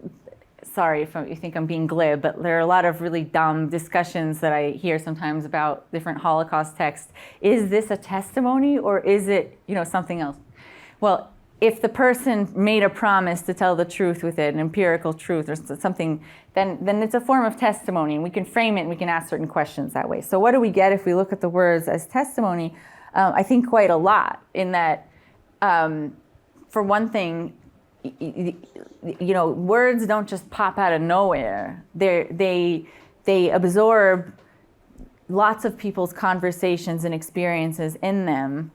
sorry if you think I'm being glib, but there are a lot of really dumb discussions that I hear sometimes about different Holocaust texts. Is this a testimony or is it, you know, something else? Well, if the person made a promise to tell the truth with it, an empirical truth or something, then it's a form of testimony, and we can frame it and we can ask certain questions that way. So what do we get if we look at the words as testimony? I think quite a lot in that, for one thing, you know, words don't just pop out of nowhere. They absorb lots of people's conversations and experiences in them,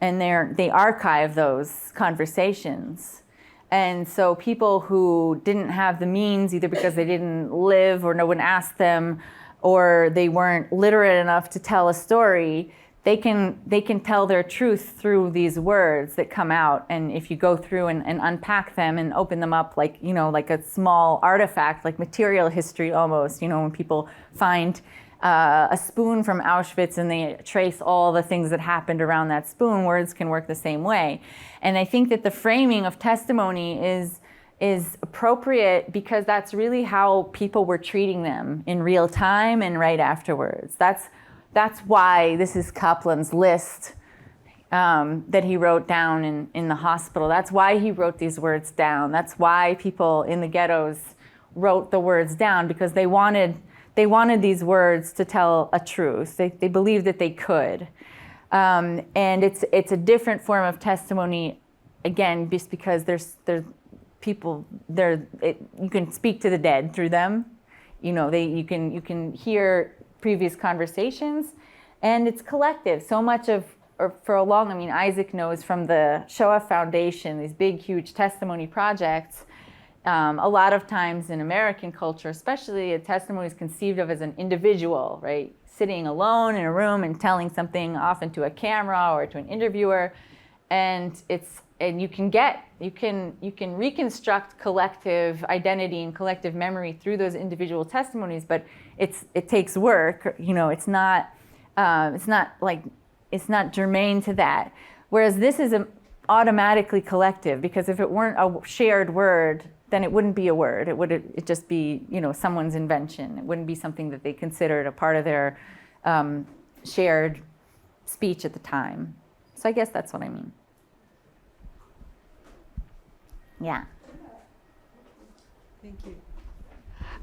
and they archive those conversations. And so people who didn't have the means, either because they didn't live or no one asked them, or they weren't literate enough to tell a story, they can tell their truth through these words that come out. And if you go through and unpack them and open them up like, you know, like a small artifact, like material history almost, you know, when people find a spoon from Auschwitz and they trace all the things that happened around that spoon, words can work the same way. And I think that the framing of testimony is appropriate because that's really how people were treating them in real time and right afterwards. That's why this is Kaplan's list that he wrote down in the hospital. That's why he wrote these words down. That's why people in the ghettos wrote the words down, because they wanted these words to tell a truth. They believed that they could. And it's a different form of testimony, again, just because there's people there. You can speak to the dead through them. You know, you can hear previous conversations, and it's collective. So much of, or for a long, I mean, Isaac knows from the Shoah Foundation, these big, huge testimony projects. A lot of times in American culture, especially, a testimony is conceived of as an individual, right? Sitting alone in a room and telling something, often to a camera or to an interviewer, and you can reconstruct collective identity and collective memory through those individual testimonies, but it takes work. You know, it's not germane to that. Whereas this is automatically collective, because if it weren't a shared word, then it wouldn't be a word. It'd just be, you know, someone's invention. It wouldn't be something that they considered a part of their shared speech at the time. So I guess that's what I mean. Yeah. Thank you.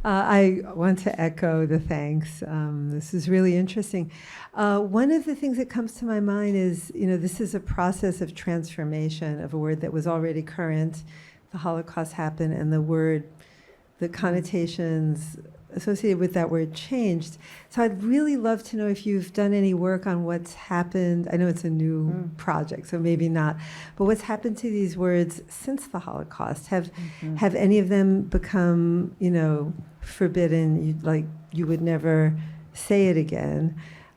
I want to echo the thanks. This is really interesting. One of the things that comes to my mind is, you know, this is a process of transformation of a word that was already current. The Holocaust happened, and the connotations associated with that word changed. So I'd really love to know if you've done any work on what's happened. I know it's a new project, so maybe not. But what's happened to these words since the Holocaust? Have any of them become, you know, forbidden? You would never say it again.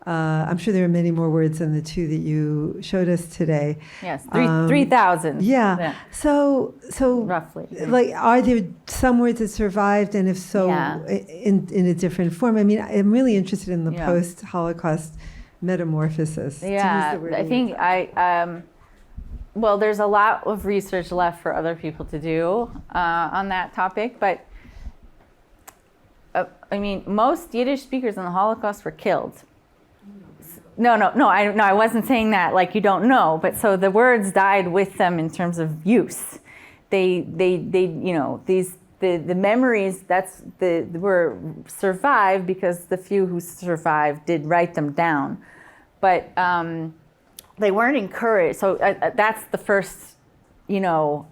I'm sure there are many more words than the two that you showed us today. Yes, 3,000. Yeah. So roughly. Like, are there some words that survived, and if so, in a different form? I mean, I'm really interested in the post-Holocaust metamorphosis. Yeah, I think well, there's a lot of research left for other people to do on that topic, but I mean, most Yiddish speakers in the Holocaust were killed. No, I wasn't saying that like you don't know, but so the words died with them in terms of use. They you know, the memories were survived because the few who survived did write them down, but they weren't encouraged. So that's the first, you know,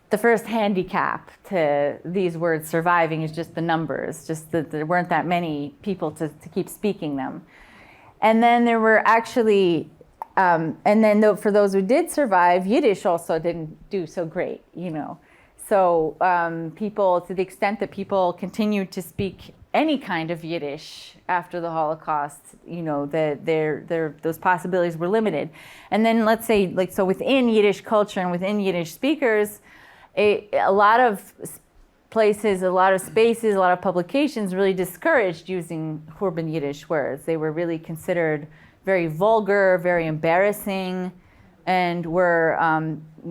the first handicap to these words surviving is just the numbers, just that there weren't that many people to keep speaking them. And then there were actually, for those who did survive, Yiddish also didn't do so great, you know. So people, to the extent that people continued to speak any kind of Yiddish after the Holocaust, you know, those possibilities were limited. And then let's say, like, so within Yiddish culture and within Yiddish speakers, a lot of places, a lot of spaces, a lot of publications really discouraged using Khurbn Yiddish words. They were really considered very vulgar, very embarrassing, and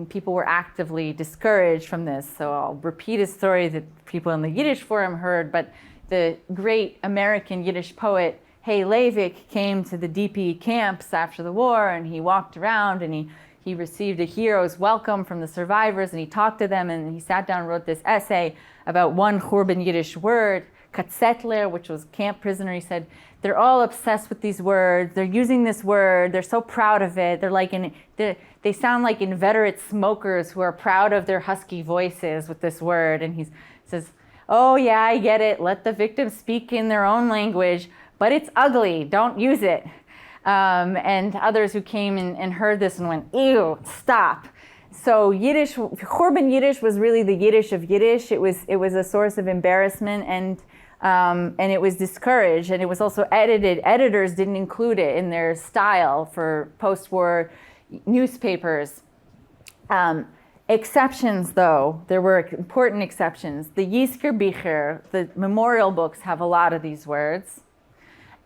people were actively discouraged from this. So I'll repeat a story that people in the Yiddish forum heard, but the great American Yiddish poet Hay Leivik came to the DP camps after the war, and he walked around and he received a hero's welcome from the survivors, and he talked to them, and he sat down and wrote this essay about one Khurbn Yiddish word, katzetler, which was camp prisoner. He said, they're all obsessed with these words. They're using this word. They're so proud of it. They sound like inveterate smokers who are proud of their husky voices with this word. And he says, oh yeah, I get it. Let the victims speak in their own language, but it's ugly. Don't use it. And others who came and heard this and went, ew, stop. So Yiddish, Khurbn Yiddish was really the Yiddish of Yiddish. It was a source of embarrassment, and it was discouraged, and it was also edited. Editors didn't include it in their style for post-war newspapers. Exceptions, though, there were important exceptions. The Yizker Bicher, the memorial books, have a lot of these words.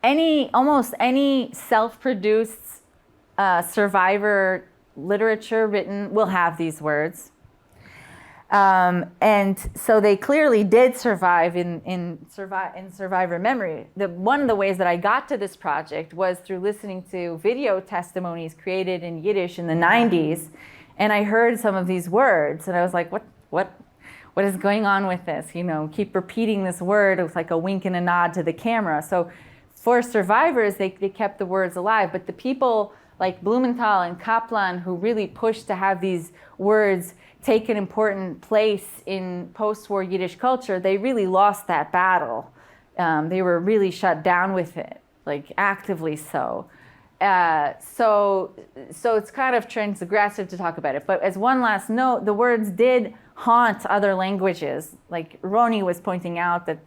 Almost any self-produced survivor literature written will have these words. And so they clearly did survive in survivor memory. One of the ways that I got to this project was through listening to video testimonies created in Yiddish in the 90s. And I heard some of these words, and I was like, what is going on with this? Keep repeating this word. It was like a wink and a nod to the camera. So for survivors, they kept the words alive. But the people like Blumenthal and Kaplan, who really pushed to have these words take an important place in post-war Yiddish culture, they really lost that battle. They were really shut down with it, like actively so. So it's kind of transgressive to talk about it. But as one last note, the words did haunt other languages. Like Roni was pointing out that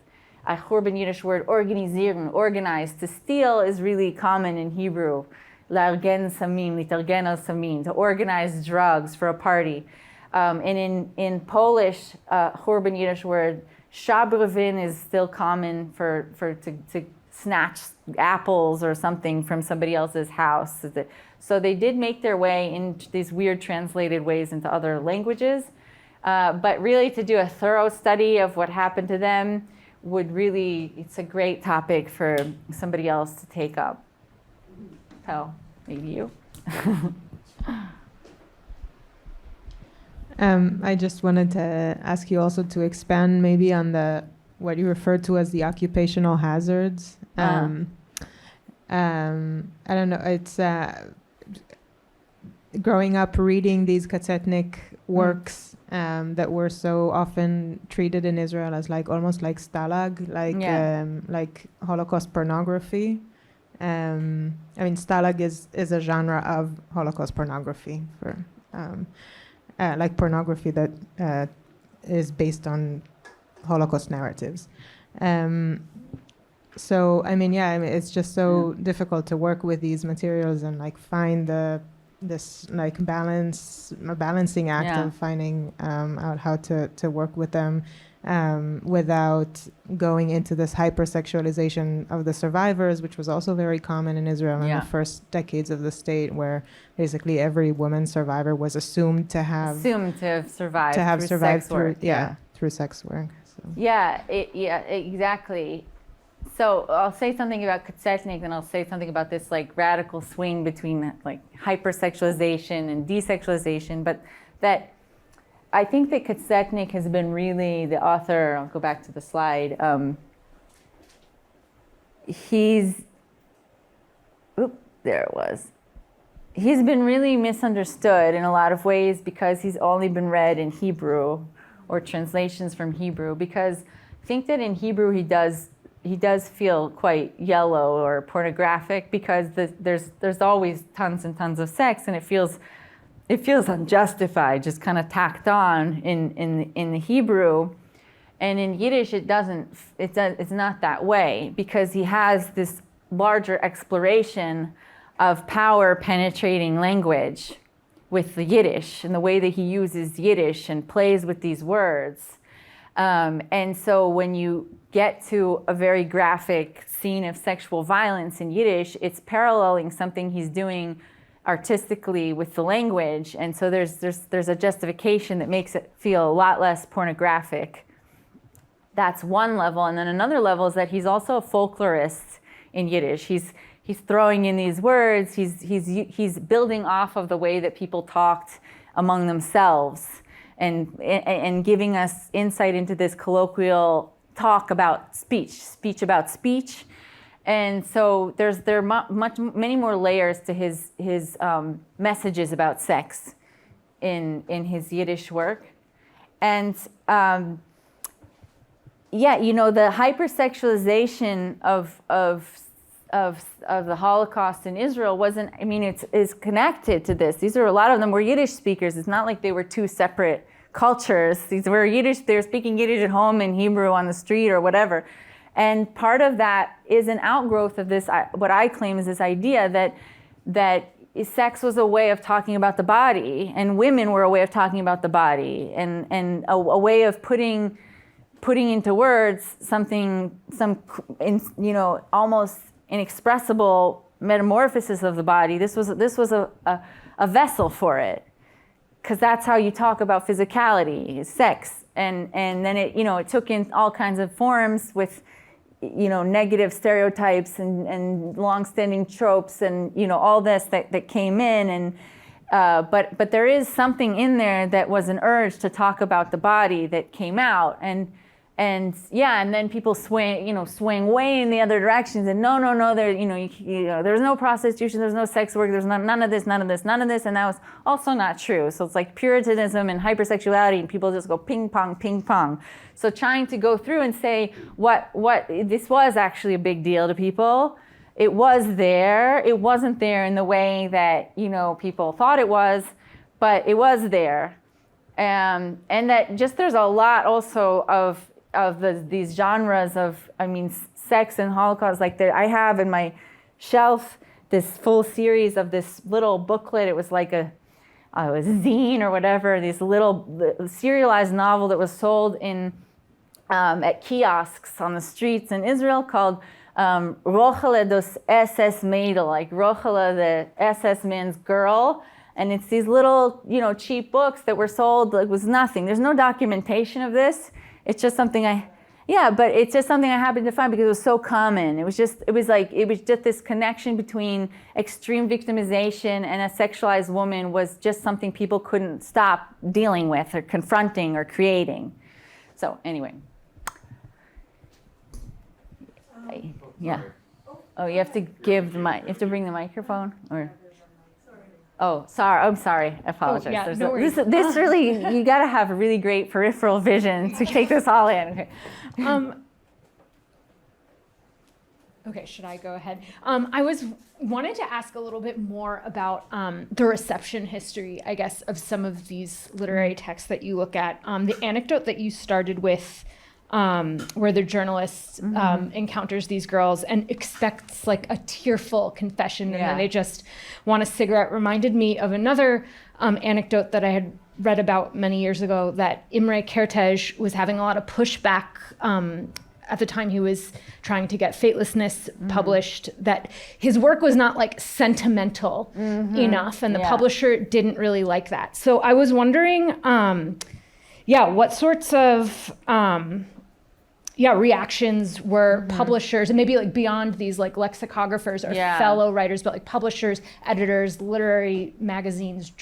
a Khurbn Yiddish word, organisieren, organize, to steal, is really common in Hebrew. L'argen samim, litargen al samim, to organize drugs for a party. And in Polish, Khurbn Yiddish word, szabrowin, is still common to snatch apples or something from somebody else's house. So they did make their way in these weird translated ways into other languages. But really, to do a thorough study of what happened to them it's a great topic for somebody else to take up. So maybe you. I just wanted to ask you also to expand maybe on what you referred to as the occupational hazards. I don't know, it's growing up reading these Katzetnik works that were so often treated in Israel as almost like stalag, like Holocaust pornography. Stalag is a genre of Holocaust pornography for like pornography that is based on Holocaust narratives. It's just so difficult to work with these materials and find this balancing act of finding out how to work with them without going into this hypersexualization of the survivors, which was also very common in Israel in the first decades of the state, where basically every woman survivor was assumed to have survived through sex work. So. Exactly. So I'll say something about Katzetnik, and I'll say something about this radical swing between hypersexualization and desexualization. But that I think that Katzetnik has been really the author. I'll go back to the slide. He's been really misunderstood in a lot of ways because he's only been read in Hebrew or translations from Hebrew. Because I think that in Hebrew he does feel quite yellow or pornographic, because there's always tons and tons of sex, and it feels unjustified, just kind of tacked on in the Hebrew. And in Yiddish it's not that way, because he has this larger exploration of power penetrating language with the Yiddish and the way that he uses Yiddish and plays with these words. And so when you get to a very graphic scene of sexual violence in Yiddish, it's paralleling something he's doing artistically with the language. And so there's a justification that makes it feel a lot less pornographic. That's one level. And then another level is that he's also a folklorist in Yiddish. He's throwing in these words. He's building off of the way that people talked among themselves, and giving us insight into this colloquial talk about speech about speech. And so there are many more layers to his messages about sex in his Yiddish work. And the hypersexualization of the Holocaust in Israel is connected to this. A lot of them were Yiddish speakers. It's not like they were two separate cultures. These were Yiddish. They were speaking Yiddish at home and Hebrew on the street or whatever. And part of that is an outgrowth of this, what I claim is this idea that sex was a way of talking about the body, and women were a way of talking about the body, and a way of putting into words almost inexpressible metamorphosis of the body. This was a vessel for it. because that's how you talk about physicality, sex. And then it took in all kinds of forms with, negative stereotypes and long-standing tropes and, all this that came in. And but there is something in there that was an urge to talk about the body that came out. And then people swing way in the other directions. And no, there's no prostitution, there's no sex work, there's none of this, and that was also not true. So it's like Puritanism and hypersexuality, and people just go ping pong. So trying to go through and say what this was actually a big deal to people. It was there. It wasn't there in the way that people thought it was, but it was there. And that just there's a lot also of these genres of, sex and Holocaust. Like I have in my shelf this full series of this little booklet. It was like a zine or whatever, this little serialized novel that was sold in at kiosks on the streets in Israel called Rochele dos SS Mädel, like Rochele, the SS man's girl. And it's these little, cheap books that were sold. It was nothing. There's no documentation of this. It's just something but it's just something I happened to find because it was so common. It was just this connection between extreme victimization and a sexualized woman was just something people couldn't stop dealing with or confronting or creating. So anyway. Yeah. Oh, you have to give the mic. You have to bring the microphone, or. Oh, sorry. I'm sorry. I apologize. Yeah, no worries. This really, you got to have a really great peripheral vision to take this all in. Okay. Okay, should I go ahead? I wanted to ask a little bit more about the reception history, I guess, of some of these literary texts that you look at. The anecdote that you started with, where the journalist encounters these girls and expects like a tearful confession, and then they just want a cigarette, reminded me of another anecdote that I had read about many years ago, that Imre Kertész was having a lot of pushback at the time he was trying to get Fatelessness published, that his work was not like sentimental enough, and the publisher didn't really like that. So I was wondering, what sorts of reactions were publishers, and maybe like beyond these like lexicographers or fellow writers, but like publishers, editors, literary magazines,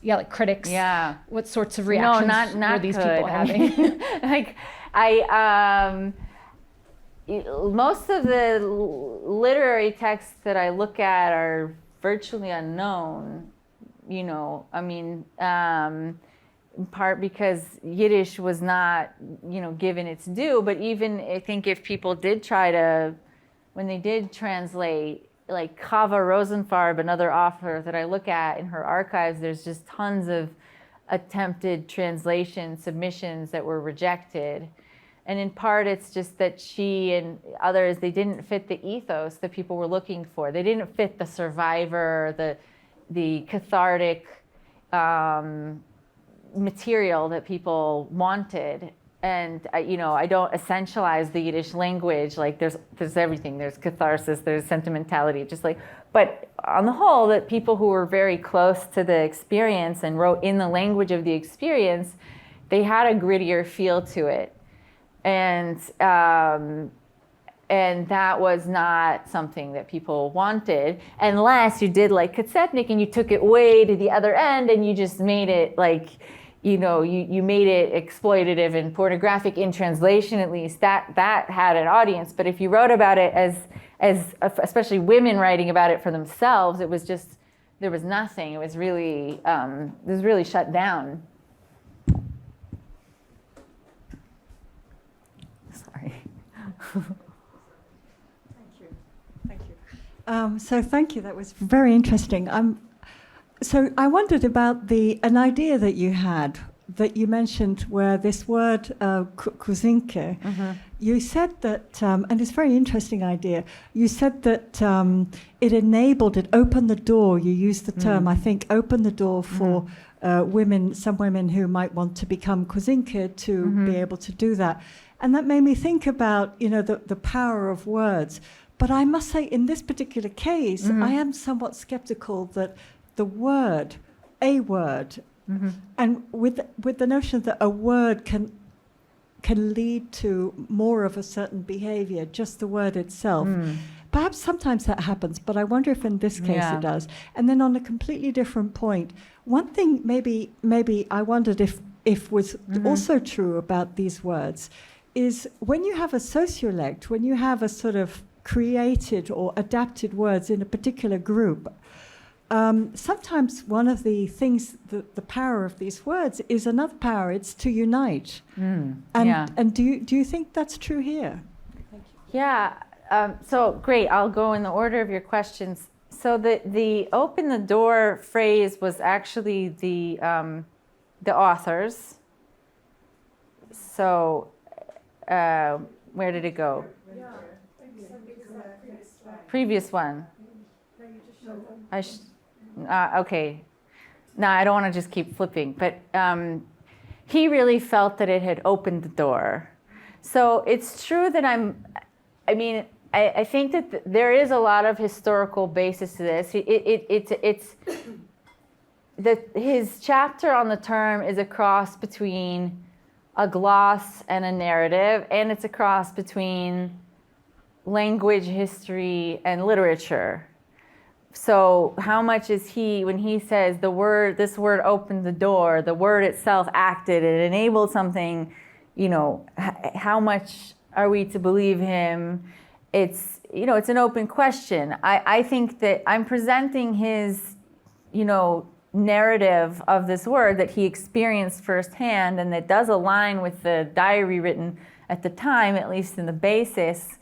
like critics. Yeah. What sorts of reactions were these people having? Most of the literary texts that I look at are virtually unknown. In part because Yiddish was not, given its due. But even I think if people did try to, when they did translate, like Chava Rosenfarb, another author that I look at in her archives, there's just tons of attempted translation submissions that were rejected. And in part, it's just that she and others, they didn't fit the ethos that people were looking for. They didn't fit the survivor, the cathartic, material that people wanted. And I don't essentialize the Yiddish language. Like there's everything. There's catharsis, there's sentimentality, but on the whole, that people who were very close to the experience and wrote in the language of the experience, they had a grittier feel to it. And that was not something that people wanted, unless you did like Katsetnik and you took it way to the other end and you just made it like, you made it exploitative and pornographic in translation, at least. That had an audience. But if you wrote about it as especially women writing about it for themselves, it was just, there was nothing. It was really shut down. Sorry. Thank you. So thank you. That was very interesting. So I wondered about an idea that you had, that you mentioned, where this word kuzinke, you said that, and it's a very interesting idea, you said that it opened the door, you used the term, I think, opened the door for some women who might want to become kuzinke to be able to do that. And that made me think about, the power of words. But I must say, in this particular case, I am somewhat skeptical that the word a word, and with the notion that a word can lead to more of a certain behavior, just the word itself. Perhaps sometimes that happens, but I wonder if in this case it does. And then on a completely different point, one thing maybe I wondered if was also true about these words is when you have a sociolect, when you have a sort of created or adapted words in a particular group, sometimes one of the things, the power of these words is another power. It's to unite. And do you think that's true here? Thank you. Yeah. So great. I'll go in the order of your questions. So the open the door phrase was actually the authors. So where did it go? Previous one. Okay. No, I don't want to just keep flipping, but he really felt that it had opened the door. So it's true that I think that there is a lot of historical basis to this. It's his chapter on the term is a cross between a gloss and a narrative, and it's a cross between language, history, and literature. So how much is when he says this word opened the door, the word itself acted, it enabled something, how much are we to believe him? It's an open question. I think that I'm presenting his, narrative of this word that he experienced firsthand, and that does align with the diary written at the time, at least in the basics,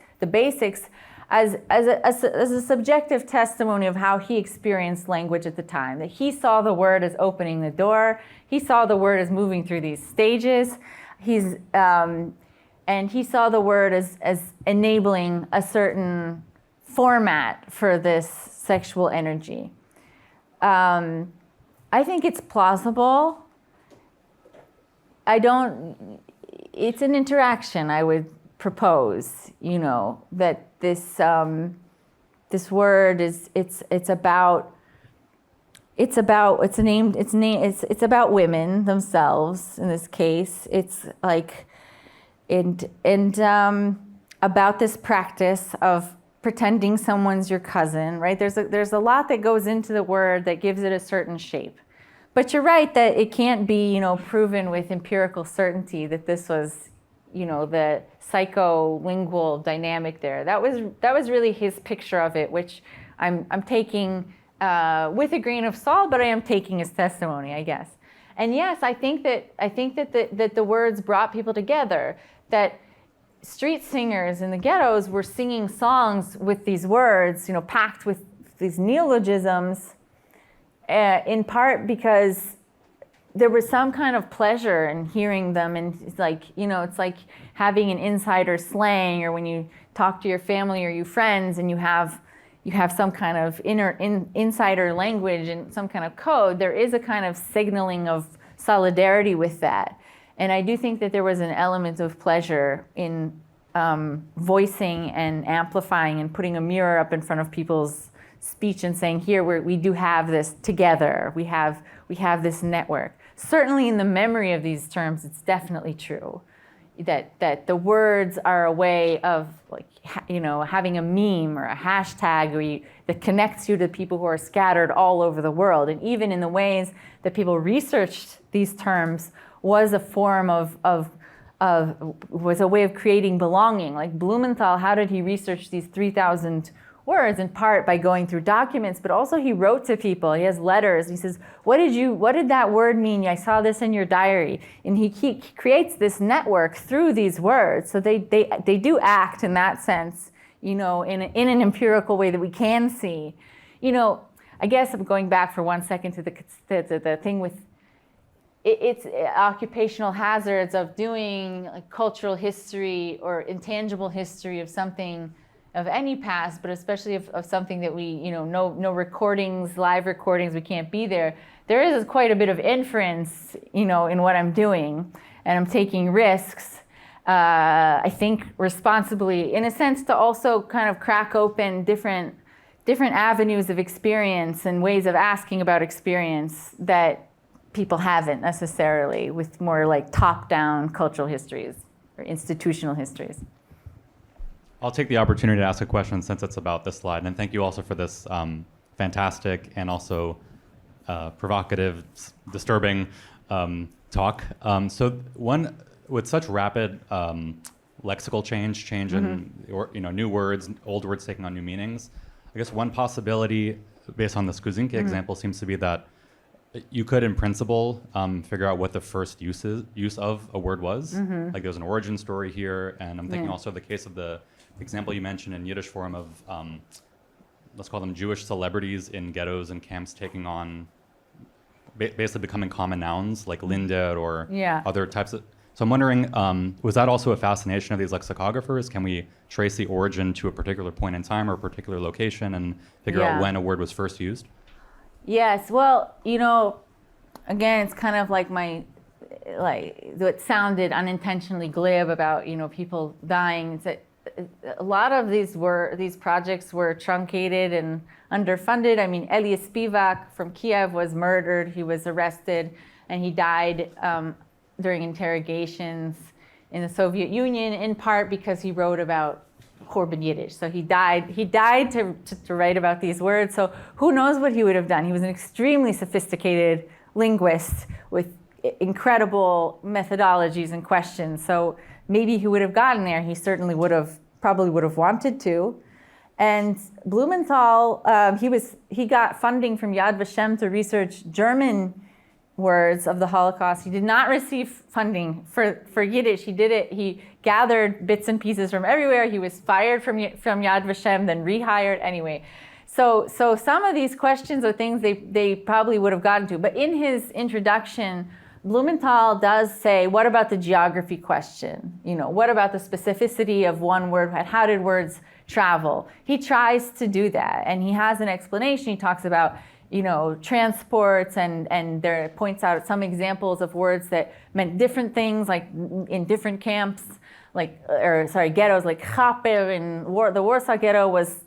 as a subjective testimony of how he experienced language at the time. That he saw the word as opening the door. He saw the word as moving through these stages. And he saw the word as enabling a certain format for this sexual energy. I think it's plausible. It's an interaction, I would propose, that this word it's about women themselves in this case. It's like and about this practice of pretending someone's your cousin, right? There's a lot that goes into the word that gives it a certain shape. But you're right that it can't be, proven with empirical certainty that this was, the psycholingual dynamic there. That was really his picture of it, which I'm taking with a grain of salt, but I am taking his testimony, I guess. And yes, I think that the words brought people together. That street singers in the ghettos were singing songs with these words, packed with these neologisms, in part because there was some kind of pleasure in hearing them. And it's like, it's like having an insider slang, or when you talk to your family or your friends and you have some kind of insider language and some kind of code. There is a kind of signaling of solidarity with that. And I do think that there was an element of pleasure in voicing and amplifying and putting a mirror up in front of people's speech and saying, here, we do have this together. We have this network. Certainly in the memory of these terms, it's definitely true that the words are a way of, like, having a meme or a hashtag that connects you to people who are scattered all over the world. And even in the ways that people researched these terms was a form was a way of creating belonging. Like Blumenthal, how did he research these 3,000 words? In part by going through documents, but also he wrote to people. He has letters. He says, what did that word mean? I saw this in your diary. And he creates this network through these words. So they do act in that sense, in an empirical way that we can see. I guess I'm going back for 1 second to the thing with it's occupational hazards of doing like cultural history or intangible history of something of any past, but especially of something that we, no recordings, live recordings, we can't be there. There is quite a bit of inference, in what I'm doing, and I'm taking risks, I think responsibly, in a sense, to also kind of crack open different different avenues of experience and ways of asking about experience that people haven't necessarily with more like top-down cultural histories or institutional histories. I'll take the opportunity to ask a question since it's about this slide, and thank you also for this fantastic and also provocative, disturbing talk. So one, with such rapid lexical change in new words, old words taking on new meanings, I guess one possibility based on the Skuzinki example seems to be that you could, in principle, figure out what the first use of a word was. Like there's an origin story here, and I'm thinking also of the case of the example you mentioned in Yiddish form of, let's call them Jewish celebrities in ghettos and camps taking on, basically becoming common nouns like Linder or other types of. So I'm wondering, was that also a fascination of these lexicographers? Can we trace the origin to a particular point in time or a particular location and figure out when a word was first used? Yes, well, again, it's kind of like what sounded unintentionally glib about, people dying. It's that a lot of these projects were truncated and underfunded. I mean, Elia Spivak from Kiev was murdered. He was arrested, and he died during interrogations in the Soviet Union, in part because he wrote about Khurbn Yiddish. So he died to write about these words. So who knows what he would have done? He was an extremely sophisticated linguist with incredible methodologies and questions. So maybe he would have gotten there. He certainly probably would have wanted to. And Blumenthal, he got funding from Yad Vashem to research German words of the Holocaust. He did not receive funding for Yiddish. He gathered bits and pieces from everywhere. He was fired from Yad Vashem, then rehired anyway. So some of these questions are things they probably would have gotten to. But in his introduction, Blumenthal does say, what about the geography question? What about the specificity of one word? How did words travel? He tries to do that, and he has an explanation. He talks about transports, and there points out some examples of words that meant different things, like in different camps, ghettos, like chaper in the Warsaw Ghetto was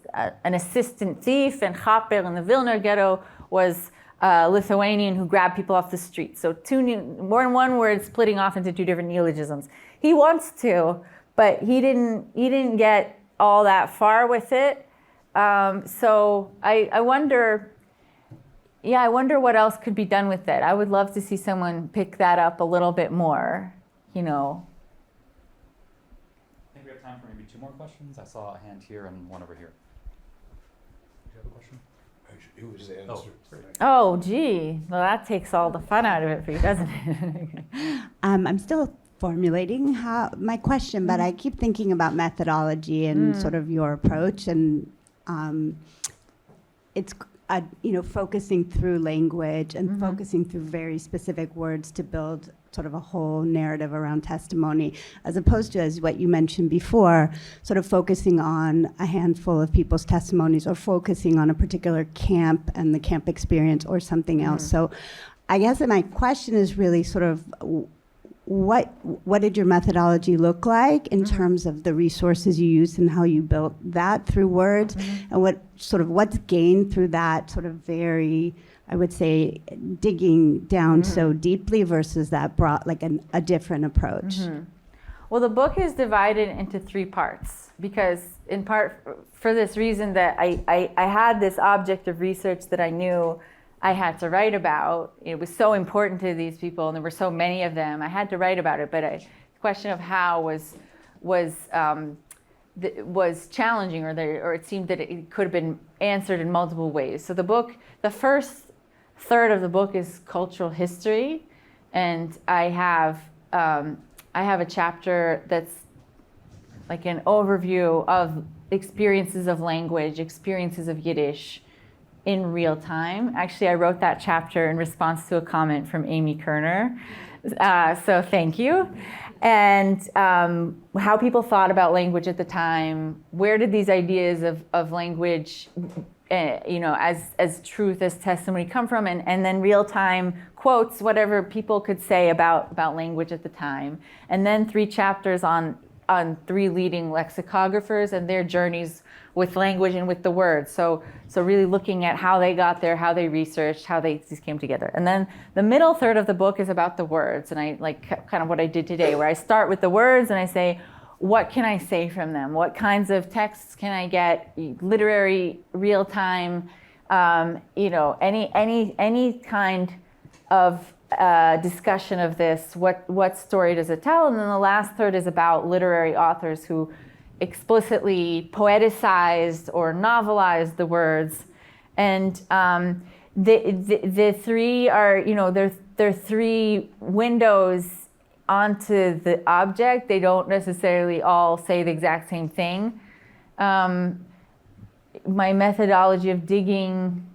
an assistant thief, and chaper in the Vilna Ghetto was a Lithuanian who grabbed people off the street. So more than one word splitting off into two different neologisms. He wants to, but he didn't get all that far with it. So I wonder. Yeah, I wonder what else could be done with it. I would love to see someone pick that up a little bit more, I think we have time for maybe two more questions. I saw a hand here and one over here. Do you have a question? It was answered. Oh, gee. Well, that takes all the fun out of it for you, doesn't it? I'm still formulating my question, but I keep thinking about methodology and sort of your approach, and it's focusing through language and focusing through very specific words to build sort of a whole narrative around testimony, as opposed to, as what you mentioned before, sort of focusing on a handful of people's testimonies or focusing on a particular camp and the camp experience or something else. So I guess that my question is really sort of, what did your methodology look like in terms of the resources you used and how you built that through words, and what's gained through that sort of very, I would say, digging down so deeply versus that brought like a different approach? Well, the book is divided into three parts because, in part, for this reason that I had this object of research that I knew I had to write about. It was so important to these people, and there were so many of them. I had to write about it, but the question of how was challenging, or it seemed that it could have been answered in multiple ways. So the first third of the book is cultural history, and I have a chapter that's like an overview of experiences of language, experiences of Yiddish in real time. Actually, I wrote that chapter in response to a comment from Amy Kerner. So thank you. And how people thought about language at the time. Where did these ideas of language, as truth, as testimony come from? And then real time quotes, whatever people could say about language at the time. And then 3 chapters on on 3 leading lexicographers and their journeys with language and with the words. So really looking at how they got there, how they researched, how these came together. And then the middle third of the book is about the words, and I like kind of what I did today, where I start with the words and I say, what can I say from them? What kinds of texts can I get? Literary, real time, any kind of discussion of this. What story does it tell? And then the last third is about literary authors who explicitly poeticized or novelized the words. And the 3 are, they're 3 windows onto the object. They don't necessarily all say the exact same thing. My methodology of digging,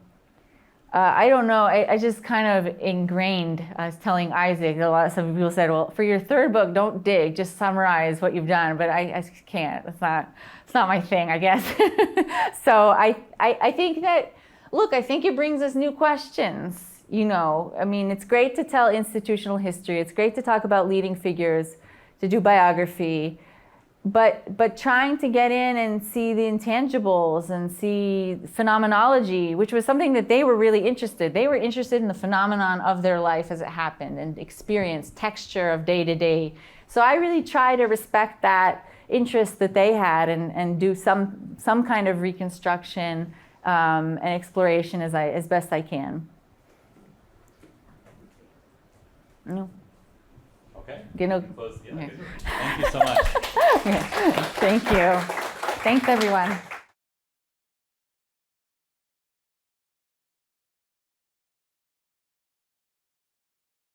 I don't know, I just kind of ingrained. I was telling Isaac, some people said, well, for your 3rd book, don't dig, just summarize what you've done. But I can't. It's not my thing, I guess. So I think that, look, I think it brings us new questions. I mean, it's great to tell institutional history. It's great to talk about leading figures, to do biography. But trying to get in and see the intangibles and see phenomenology, which was something that they were really interested. They were interested in the phenomenon of their life as it happened and experience, texture of day to day. So I really try to respect that interest that they had and do some kind of reconstruction and exploration as best I can. No. Okay. Okay. Thank you so much. Thank you. Thanks, everyone.